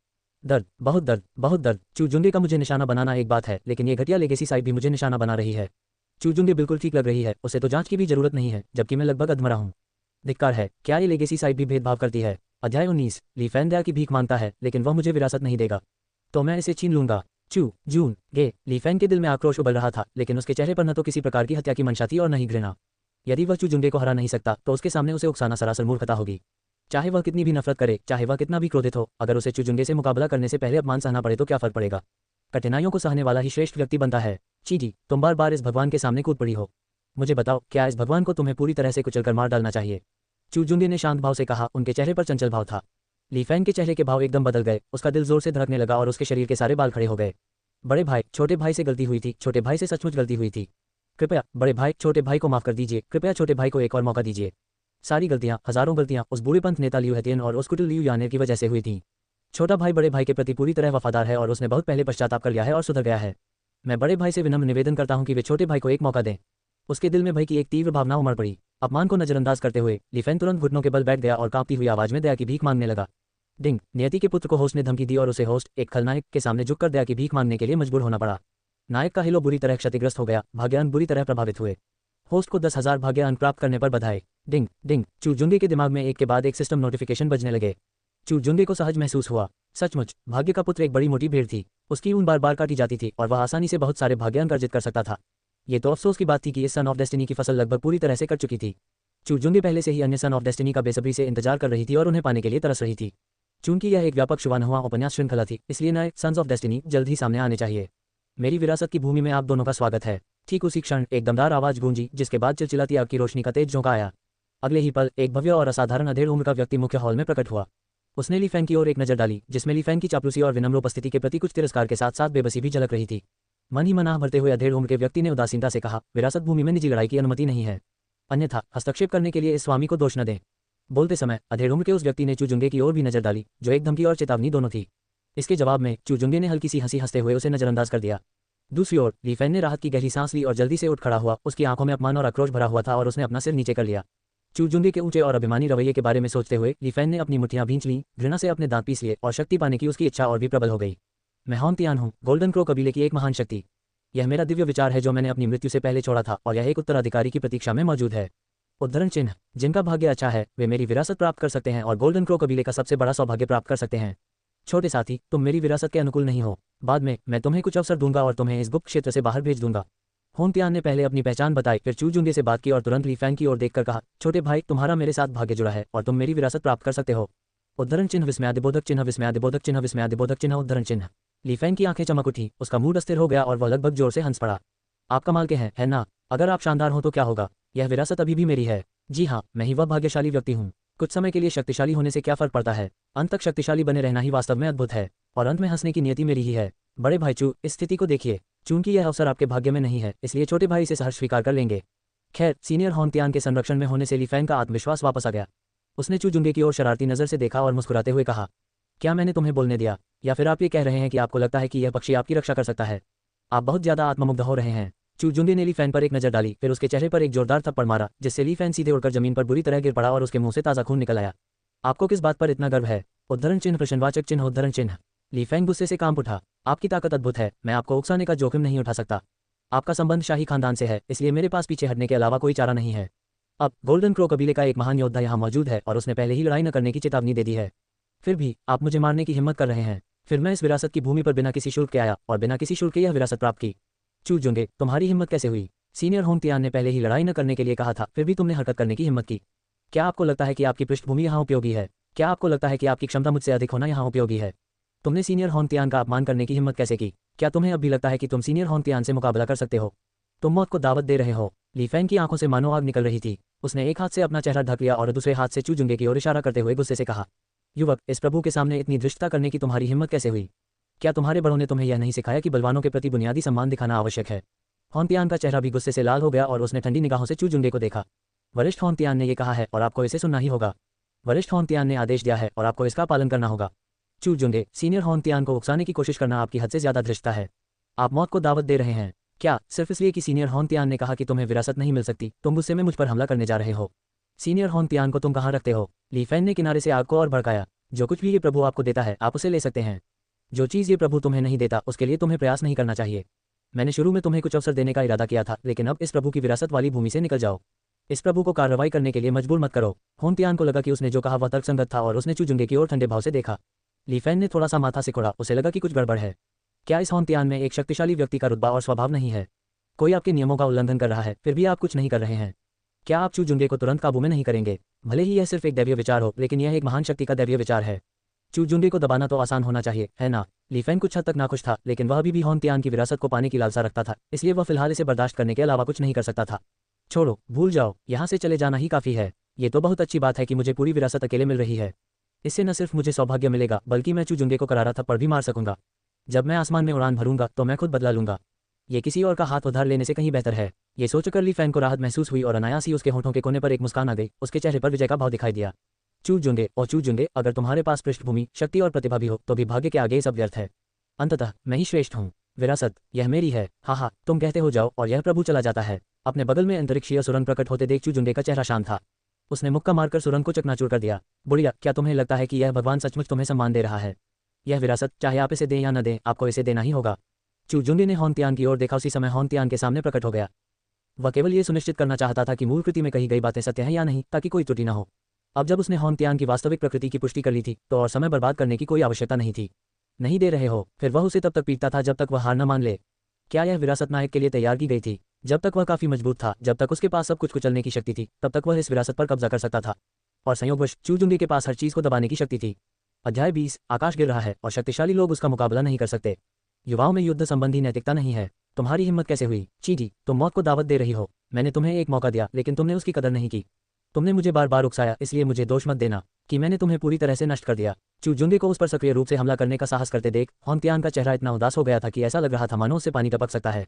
दर्द, बहुत दर्द, बहुत दर्द। चूजुंगे का मुझे निशाना बनाना एक बात है, लेकिन ये घटिया लेगेसी साइड भी मुझे निशाना बना रही है। चूजुंगे बिल्कुल ठीक लग रही है, उसे तो जांच की भी जरूरत नहीं है, जबकि मैं लगभग अधमरा हूँ। धिक्कार है, क्या ये लेगेसी साइड भी भेदभाव करती है? अध्याय 19। ली फैन दया की भीख मांगता है, लेकिन वह मुझे विरासत नहीं देगा, तो मैं इसे छीन लूंगा। जून गे। ली फैन के दिल में आक्रोश उबल रहा था, लेकिन उसके चेहरे पर न तो किसी प्रकार की हत्या की मंशा थी और न ही घृणा। यदि वह चूजुंगे को हरा नहीं सकता तो उसके सामने उसे उकसाना सरासर मूर्खता होगी। चाहे वह कितनी भी नफरत करे, चाहे वह कितना भी क्रोधित हो, अगर उसे चूजुंगे से मुकाबला करने से पहले अपमान सहना पड़े तो क्या फर्क पड़ेगा? कठिनाइयों को सहने वाला ही श्रेष्ठ व्यक्ति बनता है। चीजी, तुम बार बार इस भगवान के सामने कूद पड़ी हो। मुझे बताओ, क्या इस भगवान को तुम्हें पूरी तरह से कुचलकर मार डालना चाहिए? चूजुंगे ने शांत भाव से कहा, उनके चेहरे पर चंचल भाव था। ली फैन के चेहरे के भाव एकदम बदल गए, उसका दिल जोर से धड़कने लगा और उसके शरीर के सारे बाल खड़े हो गए। बड़े भाई, छोटे भाई से गलती हुई थी, छोटे भाई से सचमुच गलती हुई थी। कृपया बड़े भाई, छोटे भाई को माफ कर दीजिए, कृपया छोटे भाई को एक और मौका दीजिए। सारी गलतियां, हजारों गलतियां उस बूढ़े पंथ नेता लियू हेतियन और उस कुटिल लियू याने की वजह से हुई थी। छोटा भाई बड़े भाई के प्रति पूरी तरह वफादार है और उसने बहुत पहले पश्चाताप कर लिया है और सुधर गया है। मैं बड़े भाई से विनम्र निवेदन करता हूं कि वे छोटे भाई को एक मौका दें। उसके दिल में भय की एक तीव्र भावना उमड़ पड़ी। अपमान को नजरअंदाज करते हुए ली फैन तुरंत घुटनों के बल बैठ गया और कांपती हुई आवाज में दया की भीख मांगने लगा। डिंग। नियति के पुत्र को होस्ट ने धमकी दी और उसे होस्ट, एक खलनायक, के सामने झुककर दया की भीख मांगने के लिए मजबूर होना पड़ा। नायक का हिलो बुरी तरह क्षतिग्रस्त हो गया, भाग्यान बुरी तरह प्रभावित हुए। होस्ट को 10,000 भाग्यान प्राप्त करने पर बधाई। डिंग डिंग। चूजुंगे के दिमाग में एक के बाद एक सिस्टम नोटिफिकेशन बजने लगे। चूजुंगे को सहज महसूस हुआ। सचमुच, भाग्य का पुत्र एक बड़ी मोटी भीड़ थी। उसकी ऊन बार बार काटी जाती थी और वह आसानी से बहुत सारे भाग्यान अर्जित कर सकता था। ये तो अफसोस की बात थी कि इस सन ऑफ डेस्टिनी की फसल लगभग पूरी तरह से कट चुकी थी। चूजुंगे पहले से ही अन्य सन ऑफ डेस्टिनी का बेसब्री से इंतजार कर रही थी और उन्हें पाने के लिए तरस रही थी। चूंकि यह एक व्यापक शुभानुवा उपन्यास श्रृंखला थी, इसलिए नए सन्स ऑफ डेस्टिनी जल्द ही सामने आने चाहिए। मेरी विरासत की भूमि में आप दोनों का स्वागत है। ठीक उसी क्षण एक दमदार आवाज गूंजी, जिसके बाद चिलचिलाती आग की रोशनी का तेज झोंका आया। अगले ही पल एक भव्य और असाधारण अधेड़ उम्र का व्यक्ति मुख्य हॉल में प्रकट हुआ। उसने ली फैन की ओर एक नजर डाली, जिसमें ली फैन की चापलूसी और विनम्र उपस्थिति के प्रति कुछ तिरस्कार के साथ साथ बेबसी भी झलक रही थी। मन ही मन आह भरते हुए अधेड़ उम्र के व्यक्ति ने उदासीनता से कहा, विरासत भूमि में निजी लड़ाई की अनुमति नहीं है, अन्यथा हस्तक्षेप करने के लिए इस स्वामी को दोष न दें। बोलते समय अधेड़ उम्र के उस व्यक्ति ने चूजुंगे की ओर भी नजर डाली, जो एक धमकी और चेतावनी दोनों थी। इसके जवाब में चूजुंगे ने हल्की सी हंसी हंसते हुए उसे नजरअंदाज कर दिया। दूसरी ओर ली फैन ने राहत की गहरी सांस ली और जल्दी से उठ खड़ा हुआ। उसकी आंखों में अपमान और आक्रोश भरा हुआ था और उसने अपना सिर नीचे कर लिया। चूजुंगे के ऊंचे और अभिमानी रवैये के बारे में सोचते हुए ली फैन ने अपनी मुट्ठियां भींच लीं, घृणा से अपने दांत पीस लिए और शक्ति पाने की उसकी इच्छा और भी प्रबल हो गई। मैं हॉन तियान हूँ, गोल्डन क्रो कबीले की एक महान शक्ति। यह मेरा दिव्य विचार है जो मैंने अपनी मृत्यु से पहले छोड़ा था और यह एक उत्तराधिकारी की प्रतीक्षा में मौजूद है। उद्धरण चिन्ह। जिनका भाग्य अच्छा है वे मेरी विरासत प्राप्त कर सकते हैं और गोल्डन क्रो कबीले का सबसे बड़ा सौभाग्य प्राप्त कर सकते हैं। छोटे साथी, तुम मेरी विरासत के अनुकूल नहीं हो। बाद में मैं तुम्हें कुछ अवसर दूंगा और तुम्हें इस गुप्त क्षेत्र से बाहर भेज दूंगा। होन तियान ने पहले अपनी पहचान बताई, फिर चूजुंगे से बात की और तुरंत ली फैन की ओर देखकर कहा, छोटे भाई, तुम्हारा मेरे साथ भाग्य जुड़ा है और तुम मेरी विरासत प्राप्त कर सकते हो। उद्धरण चिन्ह विस्मयादिबोधक चिन्ह विस्मयादिबोधक चिन्ह विस्मयादिबोधक चिन्ह उद्धरण चिन्ह। ली फैन की आंखें चमक उठी, उसका मूड अस्थिर हो गया और वह लगभग जोर से हंस पड़ा। आप कमाल के हैं, है ना? अगर आप शानदार हो तो क्या होगा, यह विरासत अभी भी मेरी है। जी हाँ, मैं ही वह भाग्यशाली व्यक्ति हूँ। कुछ समय के लिए शक्तिशाली होने से क्या फर्क पड़ता है, अंत तक शक्तिशाली बने रहना ही वास्तव में अद्भुत है। और अंत में हंसने की नियति मेरी ही है। बड़े भाई चू, इस स्थिति को देखिए। चूंकि यह अवसर आपके भाग्य में नहीं है, इसलिए छोटे भाई इसे सहर्ष स्वीकार कर लेंगे। खैर, सीनियर होन तियान के संरक्षण में होने से ली फैन का आत्मविश्वास वापस आ गया। उसने चूजुंगे की ओर शरारती नजर से देखा और मुस्कुराते हुए कहा, क्या मैंने तुम्हें बोलने दिया, या फिर आप ये कह रहे हैं कि आपको लगता है कि यह पक्षी आपकी रक्षा कर सकता है? आप बहुत ज्यादा आत्ममुग्ध हो रहे हैं। चूजुंगे ने ली फैन पर एक नजर डाली, फिर उसके चेहरे पर एक जोरदार थप्पड़ मारा, जिससे ली फैन सीधे उड़कर जमीन पर बुरी तरह गिर पड़ा और उसके मुंह से ताजा खून निकल आया। आपको किस बात पर इतना गर्व है? उद्धरण चिन्ह प्रश्नवाचक चिन्ह उद्धरण चिन्ह। ली फैन गुस्से से कांप उठा। आपकी ताकत अद्भुत है, मैं आपको उकसाने का जोखिम नहीं उठा सकता। आपका संबंध शाही खानदान से है, इसलिए मेरे पास पीछे हटने के अलावा कोई चारा नहीं है। अब गोल्डन क्रो कबीले का एक महान योद्धा यहाँ मौजूद है और उसने पहले ही लड़ाई न करने की चेतावनी दे दी है। फिर भी आप मुझे मारने की हिम्मत कर रहे हैं। फिर मैं इस विरासत की भूमि पर बिना किसी शुल्क के आया और बिना किसी शुल्क के यह विरासत प्राप्त की। चूजुंगे, तुम्हारी हिम्मत कैसे हुई? सीनियर होन तियान ने पहले ही लड़ाई न करने के लिए कहा था, फिर भी तुमने हरकत करने की हिम्मत की। क्या आपको लगता है कि आपकी पृष्ठभूमि यहाँ उपयोगी है? क्या आपको लगता है कि आपकी क्षमता मुझसे अधिक होना यहाँ उपयोगी है? तुमने सीनियर होन तियान का अपमान करने की हिम्मत कैसे की? क्या तुम्हें अब भी लगता है कि तुम सीनियर होन तियान से मुकाबला कर सकते हो? तुम मौत को दावत दे रहे हो। ली फैन की आंखों से मानो आग निकल रही थी। उसने एक हाथ से अपना चेहरा ढक लिया और दूसरे हाथ से चूजुंगे की ओर इशारा करते हुए गुस्से से कहा, युवक, इस प्रभु के सामने इतनी धृष्टता करने की तुम्हारी हिम्मत कैसे हुई? क्या तुम्हारे बड़ों ने तुम्हें यह नहीं सिखाया कि बलवानों के प्रति बुनियादी सम्मान दिखाना आवश्यक है? होन तियान का चेहरा भी गुस्से से लाल हो गया और उसने ठंडी निगाहों से चूजुंगे को देखा। वरिष्ठ होन तियान ने यह कहा है और आपको इसे सुनना ही होगा। वरिष्ठ होन तियान ने आदेश दिया है और आपको इसका पालन करना होगा। चूजुंगे, सीनियर होन तियान को उकसाने की कोशिश करना आपकी हद से ज्यादा धृष्टता है। आप मौत को दावत दे रहे हैं। क्या सिर्फ इसलिए कि सीनियर होन तियान ने कहा कि तुम्हें विरासत नहीं मिल सकती, तुम गुस्से में मुझ पर हमला करने जा रहे हो? सीनियर होन तियान को तुम कहाँ रखते हो? ली फैन ने किनारे से आग को और भड़काया। जो कुछ भी ये प्रभु आपको देता है आप उसे ले सकते हैं। जो चीज़ ये प्रभु तुम्हें नहीं देता उसके लिए तुम्हें प्रयास नहीं करना चाहिए। मैंने शुरू में तुम्हें कुछ अवसर देने का इरादा किया था, लेकिन अब इस प्रभु की विरासत वाली भूमि से निकल जाओ। इस प्रभु को कार्रवाई करने के लिए मजबूर मत करो। होनतियान को लगा कि उसने जो कहा वह तर्कसंगत था और उसने चूजुंगे की ओर ठंडे भाव से देखा। ली फैन ने थोड़ा सा माथा सिकोड़ा, उसे लगा कि कुछ गड़बड़ है। क्या इस होनतियान में एक शक्तिशाली व्यक्ति का रुतबा और स्वभाव नहीं है? कोई आपके नियमों का उल्लंघन कर रहा है, फिर भी आप कुछ नहीं कर रहे हैं। क्या आप चूजुंगे को तुरंत काबू में नहीं करेंगे? भले ही यह सिर्फ एक दैवीय विचार हो, लेकिन यह एक महान शक्ति का दैवीय विचार है। चूजुंगे को दबाना तो आसान होना चाहिए, है ना? ली फैन कुछ हद तक नाखुश था, लेकिन वह अभी भी होनतियान की विरासत को पाने की लालसा रखता था, इसलिए वह फिलहाल इसे बर्दाश्त करने के अलावा कुछ नहीं कर सकता था। छोड़ो, भूल जाओ, यहाँ से चले जाना ही काफ़ी है। ये तो बहुत अच्छी बात है कि मुझे पूरी विरासत अकेले मिल रही है। इससे न सिर्फ मुझे सौभाग्य मिलेगा, बल्कि मैं चूजुंगे को करारा थप्पड़ भी मार सकूंगा। जब मैं आसमान में उड़ान भरूंगा तो मैं खुद बदला लूंगा। ये किसी और का हाथ उधार लेने से कहीं बेहतर है। ये सोचकर ली फैन को राहत महसूस हुई और अनायास ही उसके होठों के कोने पर एक मुस्कान आ गई। उसके चेहरे पर विजय का भाव दिखाई दिया। चूजुंगे, अगर तुम्हारे पास पृष्ठभूमि, शक्ति और प्रतिभा भी हो तो भी भाग्य के आगे सब व्यर्थ है। अंततः मैं ही श्रेष्ठ हूँ। विरासत यह मेरी है। हाँ, तुम कहते हो जाओ, और यह प्रभु चला जाता है। अपने बगल में अंतरिक्षीय सुरंग प्रकट होते देख चूजुंगे का चेहरा शांत था। उसने मुक्का मारकर सुरंग को चकनाचूर कर दिया। बुढ़िया, क्या तुम्हें लगता है कि यह भगवान सचमुच तुम्हें सम्मान दे रहा है? यह विरासत, चाहे आप इसे दें या न दें, आपको इसे देना ही होगा। चूजुंगे ने होनतियान की ओर देखा। उसी समय होनतियान के सामने प्रकट हो गया। वह केवल ये सुनिश्चित करना चाहता था कि मूल कृति में कही गई बातें सत्य हैं या नहीं, ताकि कोई त्रुटि न हो। अब जब उसने होनतियान की वास्तविक प्रकृति की पुष्टि कर ली थी तो और समय बर्बाद करने की कोई आवश्यकता नहीं थी। नहीं दे रहे हो? फिर वह उसे तब तक पीटता था जब तक वह हार न मान ले। क्या यह विरासत नायक के लिए तैयार की गई थी? जब तक वह काफी मजबूत था, जब तक उसके पास सब कुछ कुचलने की शक्ति थी, तब तक वह इस विरासत पर कब्जा कर सकता था। और संयोगवश चूजुंगे के पास हर चीज को दबाने की शक्ति थी। अध्याय 20। आकाश गिर रहा है और शक्तिशाली लोग उसका मुकाबला नहीं कर सकते। युवाओं में युद्ध संबंधी नैतिकता नहीं है। तुम्हारी हिम्मत कैसे हुई? चींटी, तुम मौत को दावत दे रही हो। मैंने तुम्हें एक मौका दिया, लेकिन तुमने उसकी कदर नहीं की। तुमने मुझे बार बार उकसाया, इसलिए मुझे दोष मत देना कि मैंने तुम्हें पूरी तरह से नष्ट कर दिया। चूजुंगे को उस पर सक्रिय रूप से हमला करने का साहस करते देख होनतियान का चेहरा इतना उदास हो गया था कि ऐसा लग रहा था मानो उससे पानी टपक सकता है।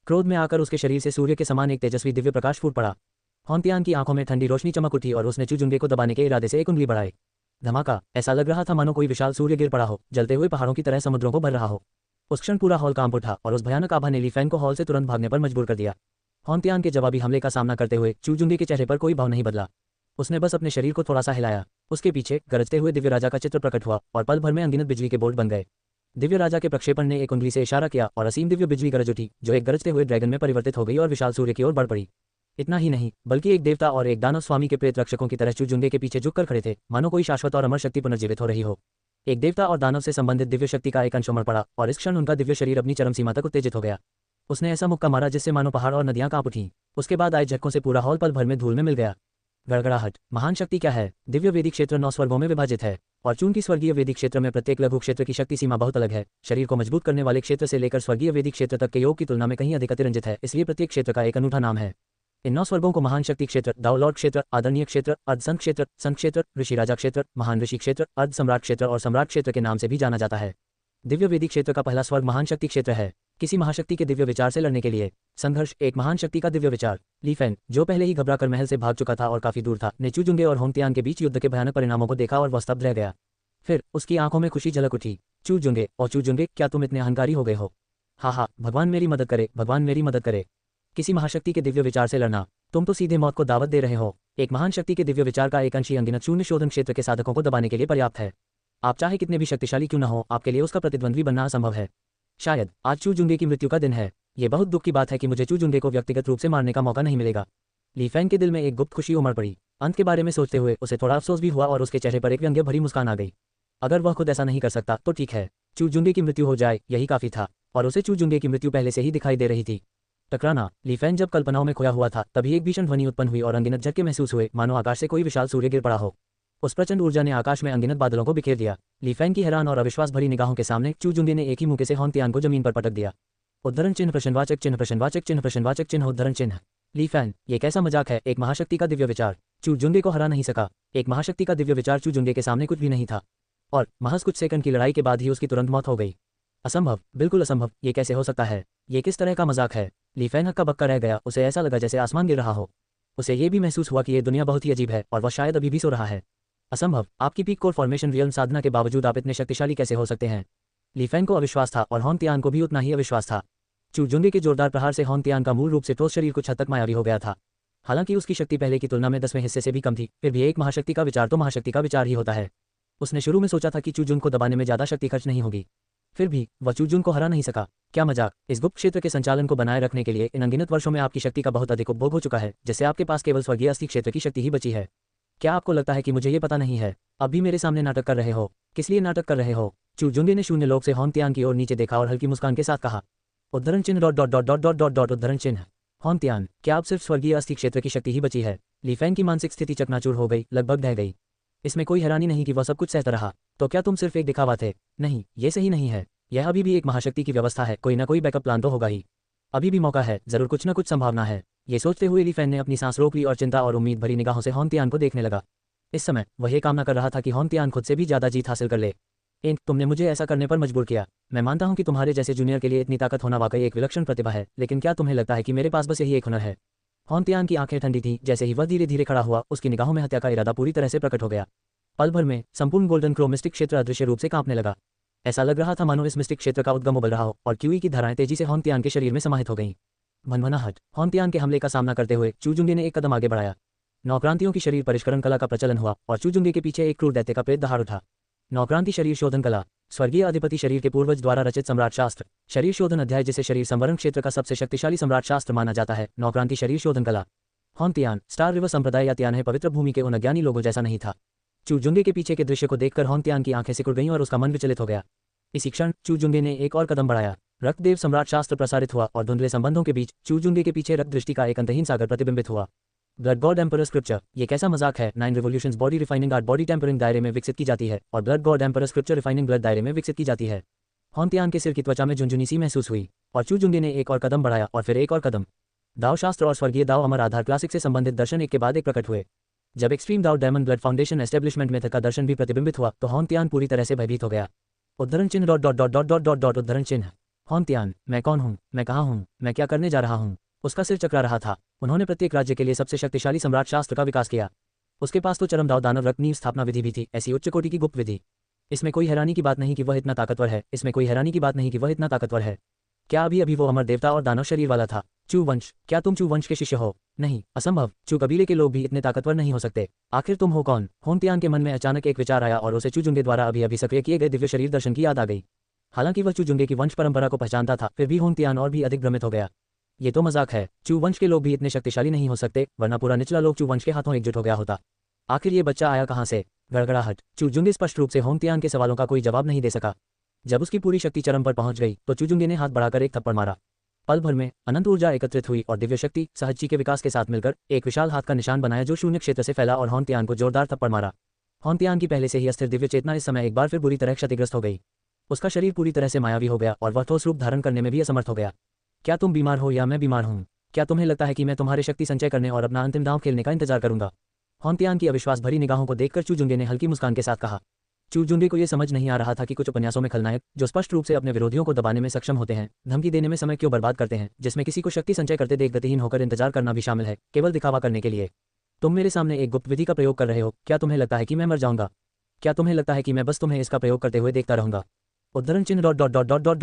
क्रोध में आकर उसके शरीर से सूर्य के समान एक तेजस्वी दिव्य प्रकाश फूट पड़ा। होनतियान की आंखों में ठंडी रोशनी चमक उठी और उसने चूजुंगे को दबाने के इरादे से एक उंगली बढ़ाई। धमाका! ऐसा लग रहा था मानो कोई विशाल सूर्य गिर पड़ा हो, जलते हुए पहाड़ों की तरह समुद्रों को भर रहा हो। उस क्षण पूरा हॉल कांप उठा और उस भयानक आभा ने ली फैन को हॉल से तुरंत भागने पर मजबूर कर दिया। होनतियान के जवाबी हमले का सामना करते हुए चूजुंगे के चेहरे पर कोई भाव नहीं बदला। उसने बस अपने शरीर को थोड़ा सा हिलाया। उसके पीछे गरजते हुए दिव्य राजा का चित्र प्रकट हुआ और पल भर में अनगिनत बिजली के बोल्ट बन गए। दिव्य राजा के प्रक्षेपण ने एक उंगली से इशारा किया और असीम दिव्य बिजली गरज उठी, जो एक गरजते हुए ड्रैगन में परिवर्तित हो गई और विशाल सूर्य की ओर बढ़ पड़ी। इतना ही नहीं, बल्कि एक देवता और एक दानव स्वामी के प्रेत रक्षकों की तरह चूजुंगे के पीछे झुककर खड़े थे, मानो कोई शाश्वत और अमर शक्ति पुनर्जीवित हो रही हो। एक देवता और दानव से संबंधित दिव्य शक्ति का एक अंश उमड़ पड़ा और इस क्षण उनका दिव्य शरीर अपनी चरम सीमा तक उत्तेजित हो गया। उसने ऐसा मुक्का मारा जिससे मानो पहाड़ और नदियां कांप उठीं। उसके बाद आए झटकों से पूरा हॉल पल भर में धूल में मिल गया। गड़गड़ाहट। महान शक्ति क्या है? दिव्य वेदिक क्षेत्र 9 स्वर्गों में विभाजित है और चूंकि स्वर्गीय वेदिक क्षेत्र में प्रत्येक लघु क्षेत्र की शक्ति सीमा बहुत अलग है, शरीर को मजबूत करने वाले क्षेत्र से लेकर स्वर्गीय वेदिक क्षेत्र तक के योग की तुलना में कहीं अधिक अतिरंजित है, इसलिए प्रत्येक क्षेत्र का एक अनूठा नाम है। इन 9 स्वर्गों को महान शक्ति क्षेत्र, दावलॉर्ड क्षेत्र, आदरणीय क्षेत्र, अर्धसंत क्षेत्र, संत क्षेत्र, ऋषि राजा क्षेत्र, महान ऋषि क्षेत्र, अर्ध सम्राट क्षेत्र और सम्राट क्षेत्र के नाम से भी जाना जाता है। दिव्य वेदिक क्षेत्र का पहला स्वर्ग महान शक्ति क्षेत्र है। किसी महाशक्ति के दिव्य विचार से लड़ने के लिए संघर्ष, एक महान शक्ति का दिव्य विचार। ली फैन, जो पहले ही घबराकर महल से भाग चुका था और काफी दूर था, ने चूजुंगे और होनतियान के बीच युद्ध के भयानक परिणामों को देखा और वह स्तब्ध रह गया। फिर उसकी आंखों में खुशी झलक उठी। चूजुंगे, क्या तुम इतने अहंकारी हो गए हो? हाँ, भगवान मेरी मदद करे, भगवान मेरी मदद करे। किसी महाशक्ति के दिव्य विचार से लड़ना? तुम तो सीधे मौत को दावत दे रहे हो। एक महान शक्ति के दिव्य विचार का एक अंश ही अनगिनत शून्य शोधन क्षेत्र के साधकों को दबाने के लिए पर्याप्त है। आप चाहे कितने भी शक्तिशाली क्यों न हो, आपके लिए उसका प्रतिद्वंद्वी बनना असंभव है। शायद आज चूजुंगे की मृत्यु का दिन है। ये बहुत दुख की बात है कि मुझे चूजुंगे को व्यक्तिगत रूप से मारने का मौका नहीं मिलेगा। ली फैन के दिल में एक गुप्त खुशी उमड़ पड़ी। अंत के बारे में सोचते हुए उसे थोड़ा अफसोस भी हुआ और उसके चेहरे पर एक व्यंग्य भरी मुस्कान आ गई। अगर वह खुद ऐसा नहीं कर सकता तो ठीक है, चूजुंगे की मृत्यु हो जाए, यही काफी था। और उसे चूजुंगे की मृत्यु पहले से ही दिखाई दे रही थी। टकराना। ली फैन जब कल्पनाओं में खोया हुआ था तभी एक भीषण ध्वनि उत्पन्न हुई और अनगिनत झटके महसूस हुए, मानो आकाश से कोई विशाल सूर्य गिर पड़ा हो। उस प्रचंड ऊर्जा ने आकाश में अनगिनत बादलों को बिखेर दिया। ली फैन की हैरान और अविश्वास भरी निगाहों के सामने चूजुंगे ने एक ही मुक्के से होनतियान को जमीन पर पटक दिया। उद्धरण चिन्ह प्रश्नवाचक चिन्ह प्रश्नवाचक चिन्ह प्रश्नवाचक चिन्ह उद्धरण चिन्ह। ली फैन, ये कैसा मजाक है? एक महाशक्ति का दिव्य विचार चूजुंगे को हरा नहीं सका। एक महाशक्ति का दिव्य विचार चूजुंगे के सामने कुछ भी नहीं था और महज कुछ सेकंड की लड़ाई के बाद ही उसकी तुरंत मौत हो गई। असंभव, बिल्कुल असंभव। ये कैसे हो सकता है? ये किस तरह का मजाक है? ली फैन हक्का बक्का रह गया। उसे ऐसा लगा जैसे आसमान गिर रहा हो। उसे ये भी महसूस हुआ कि ये दुनिया बहुत ही अजीब है और वह शायद अभी भी सो रहा है। असंभव, आपकी पीक कोर फॉर्मेशन रियल साधना के बावजूद आप इतने शक्तिशाली कैसे हो सकते हैं? ली फैन को अविश्वास था और होनतियान को भी उतना ही अविश्वास था। चूजुंगे के जोरदार प्रहार से होनतियान का मूल रूप से ठोस शरीर कुछ हद तक मायावी हो गया था। हालांकि उसकी शक्ति पहले की तुलना में 10वें हिस्से से भी कम थी, फिर भी एक महाशक्ति का विचार तो महाशक्ति का विचार ही होता है। उसने शुरू में सोचा था कि चू जुन को दबाने में ज़्यादा शक्ति खर्च नहीं होगी, फिर भी वह चू जुन को हरा नहीं सका। क्या मजाक! इस गुप्त क्षेत्र के संचालन को बनाए रखने के लिए इन अनगिनत वर्षों में आपकी शक्ति का बहुत अधिक उपभोग हो चुका है, जिससे आपके पास केवल स्वर्गीय अस्थि क्षेत्र की शक्ति ही बची है। क्या आपको लगता है कि मुझे ये पता नहीं है? अब भी मेरे सामने नाटक कर रहे हो? किस लिए नाटक कर रहे हो? चू जुंगे ने शून्य लोक से हॉन तियान की ओर नीचे देखा और हल्की मुस्कान के साथ कहा, उद्धरण चिन्ह dot dot dot dot dot dot dot उद्धरण चिन्ह। हॉन तियान, क्या अब सिर्फ स्वर्गीय अस्थि क्षेत्र की शक्ति ही बची है? ली फैंग की मानसिक स्थिति चकनाचूर हो गई, लगभग ढह गई। इसमें कोई हैरानी नहीं कि वह सब कुछ सहता रहा। तो क्या तुम सिर्फ एक दिखावा थे? नहीं, ये सही नहीं है। यह अभी भी एक महाशक्ति की व्यवस्था है, कोई ना कोई बैकअप प्लान तो होगा ही। अभी भी मौका है, जरूर कुछ न कुछ संभावना है। ये सोचते हुए ली फैन ने अपनी सांस रोक ली और चिंता और उम्मीद भरी निगाहों से हॉन तियान को देखने लगा। इस समय वह ये कामना कर रहा था कि हॉन तियान खुद से भी ज्यादा जीत हासिल कर ले। इंक, तुमने मुझे ऐसा करने पर मजबूर किया। मैं मानता हूं कि तुम्हारे जैसे जूनियर के लिए इतनी ताकत होना वाकई एक विलक्षण प्रतिभा है, लेकिन क्या तुम्हें लगता है कि मेरे पास बस यही एक हुनर है? हॉन तियान की आंखें ठंडी थीं, जैसे ही वह धीरे धीरे खड़ा हुआ, उसकी निगाहों में हत्या का इरादा पूरी तरह से प्रकट हो गया। पल भर में संपूर्ण गोल्डन क्रो मिस्टिक क्षेत्र अदृश्य रूप से कांपने लगा। ऐसा लग रहा था मानो इस मिस्टिक क्षेत्र का उद्गम उबल रहा हो और क्यूई की धाराएं तेजी से हॉन तियान के शरीर में समाहित हो गईं। मनमनाहट। हॉन तियान के हमले का सामना करते हुए चू जुंगे ने एक कदम आगे बढ़ाया। नौक्रांतियों की शरीर परिष्करण कला का प्रचलन हुआ और चू जुंगे के पीछे एक क्रूर दैत्य का प्रेत दहाड़ उठा। नौक्रांति शरीर शोधन कला, स्वर्गीय अधिपति शरीर के पूर्वज द्वारा रचित सम्राट शास्त्र। शरीर शोधन अध्याय, जिसे शरीर संवरण क्षेत्र का सबसे शक्तिशाली सम्राट शास्त्र माना जाता है। नौक्रांति शरीर शोधन कला। हॉन तियान, स्टार रिवर संप्रदाय या तियान है पवित्र भूमि के उन अज्ञानी लोगों जैसा नहीं था। चू जुंगे के पीछे के दृश्य को देखकर हॉन तियान की आंखें सिकुड़ गईं और उसका मन विचलित हो गया। इसी क्षण चू जुंगे ने एक और कदम बढ़ाया। रक्तदेव सम्राट शास्त्र प्रसारित हुआ और धुंधले संबंधों के बीच चू जुंगे के पीछे रक्त दृष्टि का एक अंतहीन सागर प्रतिबिंबित हुआ। ब्लड गॉड एम्परर स्क्रिप्चर, ये कैसा मजाक है? 9 revolutions body refining art body tempering दायरे में विकसित की जाती है और blood god emperor scripture refining blood दायरे में विकसित की जाती है। हॉन तियान के सिर की त्वचा में झुंझुनी सी महसूस हुई और चू जुंगे ने एक और कदम बढ़ाया और फिर एक और कदम। दाव शास्त्र और स्वर्गीय दाव अमर आधार क्लासिक से संबंधित दर्शन एक के बाद एक प्रकट हुए। जब एक्सट्रीम दाव diamond blood foundation establishment method का दर्शन भी प्रतिबिंबित हुआ तो हॉन तियान पूरी तरह से भयभीत हो गया। उद्धरण चिन्ह dot dot dot dot dot dot dot उद्धरण चिन्ह। हॉन तियान, मैं कौन हूँ? मैं कहाँ हूँ? मैं क्या करने जा रहा हूँ? उसका सिर चकरा रहा था। उन्होंने प्रत्येक राज्य के लिए सबसे शक्तिशाली सम्राट शास्त्र का विकास किया। उसके पास तो चरम दाव दानव रत्न नींव स्थापना विधि भी थी, ऐसी उच्च कोटि की गुप्त विधि। इसमें कोई हैरानी की बात नहीं कि वह इतना ताकतवर है। इसमें कोई हैरानी की बात नहीं कि वह इतना ताकतवर है। क्या अभी अभी वो अमर देवता और दानव शरीर वाला था? चू वंश, क्या तुम चू वंश के शिष्य हो? नहीं, असंभव। चू कबीले के लोग भी इतने ताकतवर नहीं हो सकते। आखिर तुम हो कौन? हॉन तियान के मन में अचानक एक विचार आया और उसे चू जुंगे द्वारा अभी अभी सक्रिय किए गए दिव्य शरीर दर्शन की याद आ गई। हालांकि वह चू जुंगे की वंश परंपरा को पहचानता था, फिर भी हॉन तियान और भी अधिक भ्रमित हो गया। ये तो मजाक है। चू वंश के लोग भी इतने शक्तिशाली नहीं हो सकते, वरना पूरा निचला लोग चू वंश के हाथों एकजुट हो गया होता। आखिर ये बच्चा आया कहाँ से? गड़गड़ाहट। चू जुंगे स्पष्ट रूप से हॉन तियान के सवालों का कोई जवाब नहीं दे सका। जब उसकी पूरी शक्ति चरम पर पहुंच गई तो चू जुंगे ने हाथ बढ़ाकर एक थप्पड़ मारा। पल भर में अनंत ऊर्जा एकत्रित हुई और दिव्य शक्ति सहजी के विकास के साथ मिलकर एक विशाल हाथ का निशान बनाया जो शून्य क्षेत्र से फैला और हॉन तियान को जोरदार थप्पड़ मारा। हॉन तियान की पहले से ही अस्थिर दिव्य चेतना इस समय एक बार फिर बुरी तरह क्षतिग्रस्त हो गई। उसका शरीर पूरी तरह से मायावी हो गया और वह ठोस रूप धारण करने में भी असमर्थ हो गया। क्या तुम बीमार हो या मैं बीमार हूँ? क्या तुम्हें लगता है कि मैं तुम्हारे शक्ति संचय करने और अपना अंतिम दांव खेलने का इंतजार करूंगा? हॉन तियान की अविश्वास भरी निगाहों को देखकर चू जुंगे ने हल्की मुस्कान के साथ कहा। चू जुंगे को यह समझ नहीं आ रहा था कि कुछ उपन्यासों में खलनायक, जो स्पष्ट रूप से अपने विरोधियों को दबाने में सक्षम होते हैं, धमकी देने में समय क्यों बर्बाद करते हैं, जिसमें किसी को शक्ति संचय करते देख गतिहीन होकर इंतजार करना भी शामिल है, केवल दिखावा करने के लिए। तुम मेरे सामने एक गुप्त विधि का प्रयोग कर रहे हो। क्या तुम्हें लगता है कि मैं मर जाऊंगा? क्या तुम्हें लगता है कि मैं बस तुम्हें इसका प्रयोग करते हुए देखता रहूंगा? उद्धरण चिन्ह dot dot dot dot dot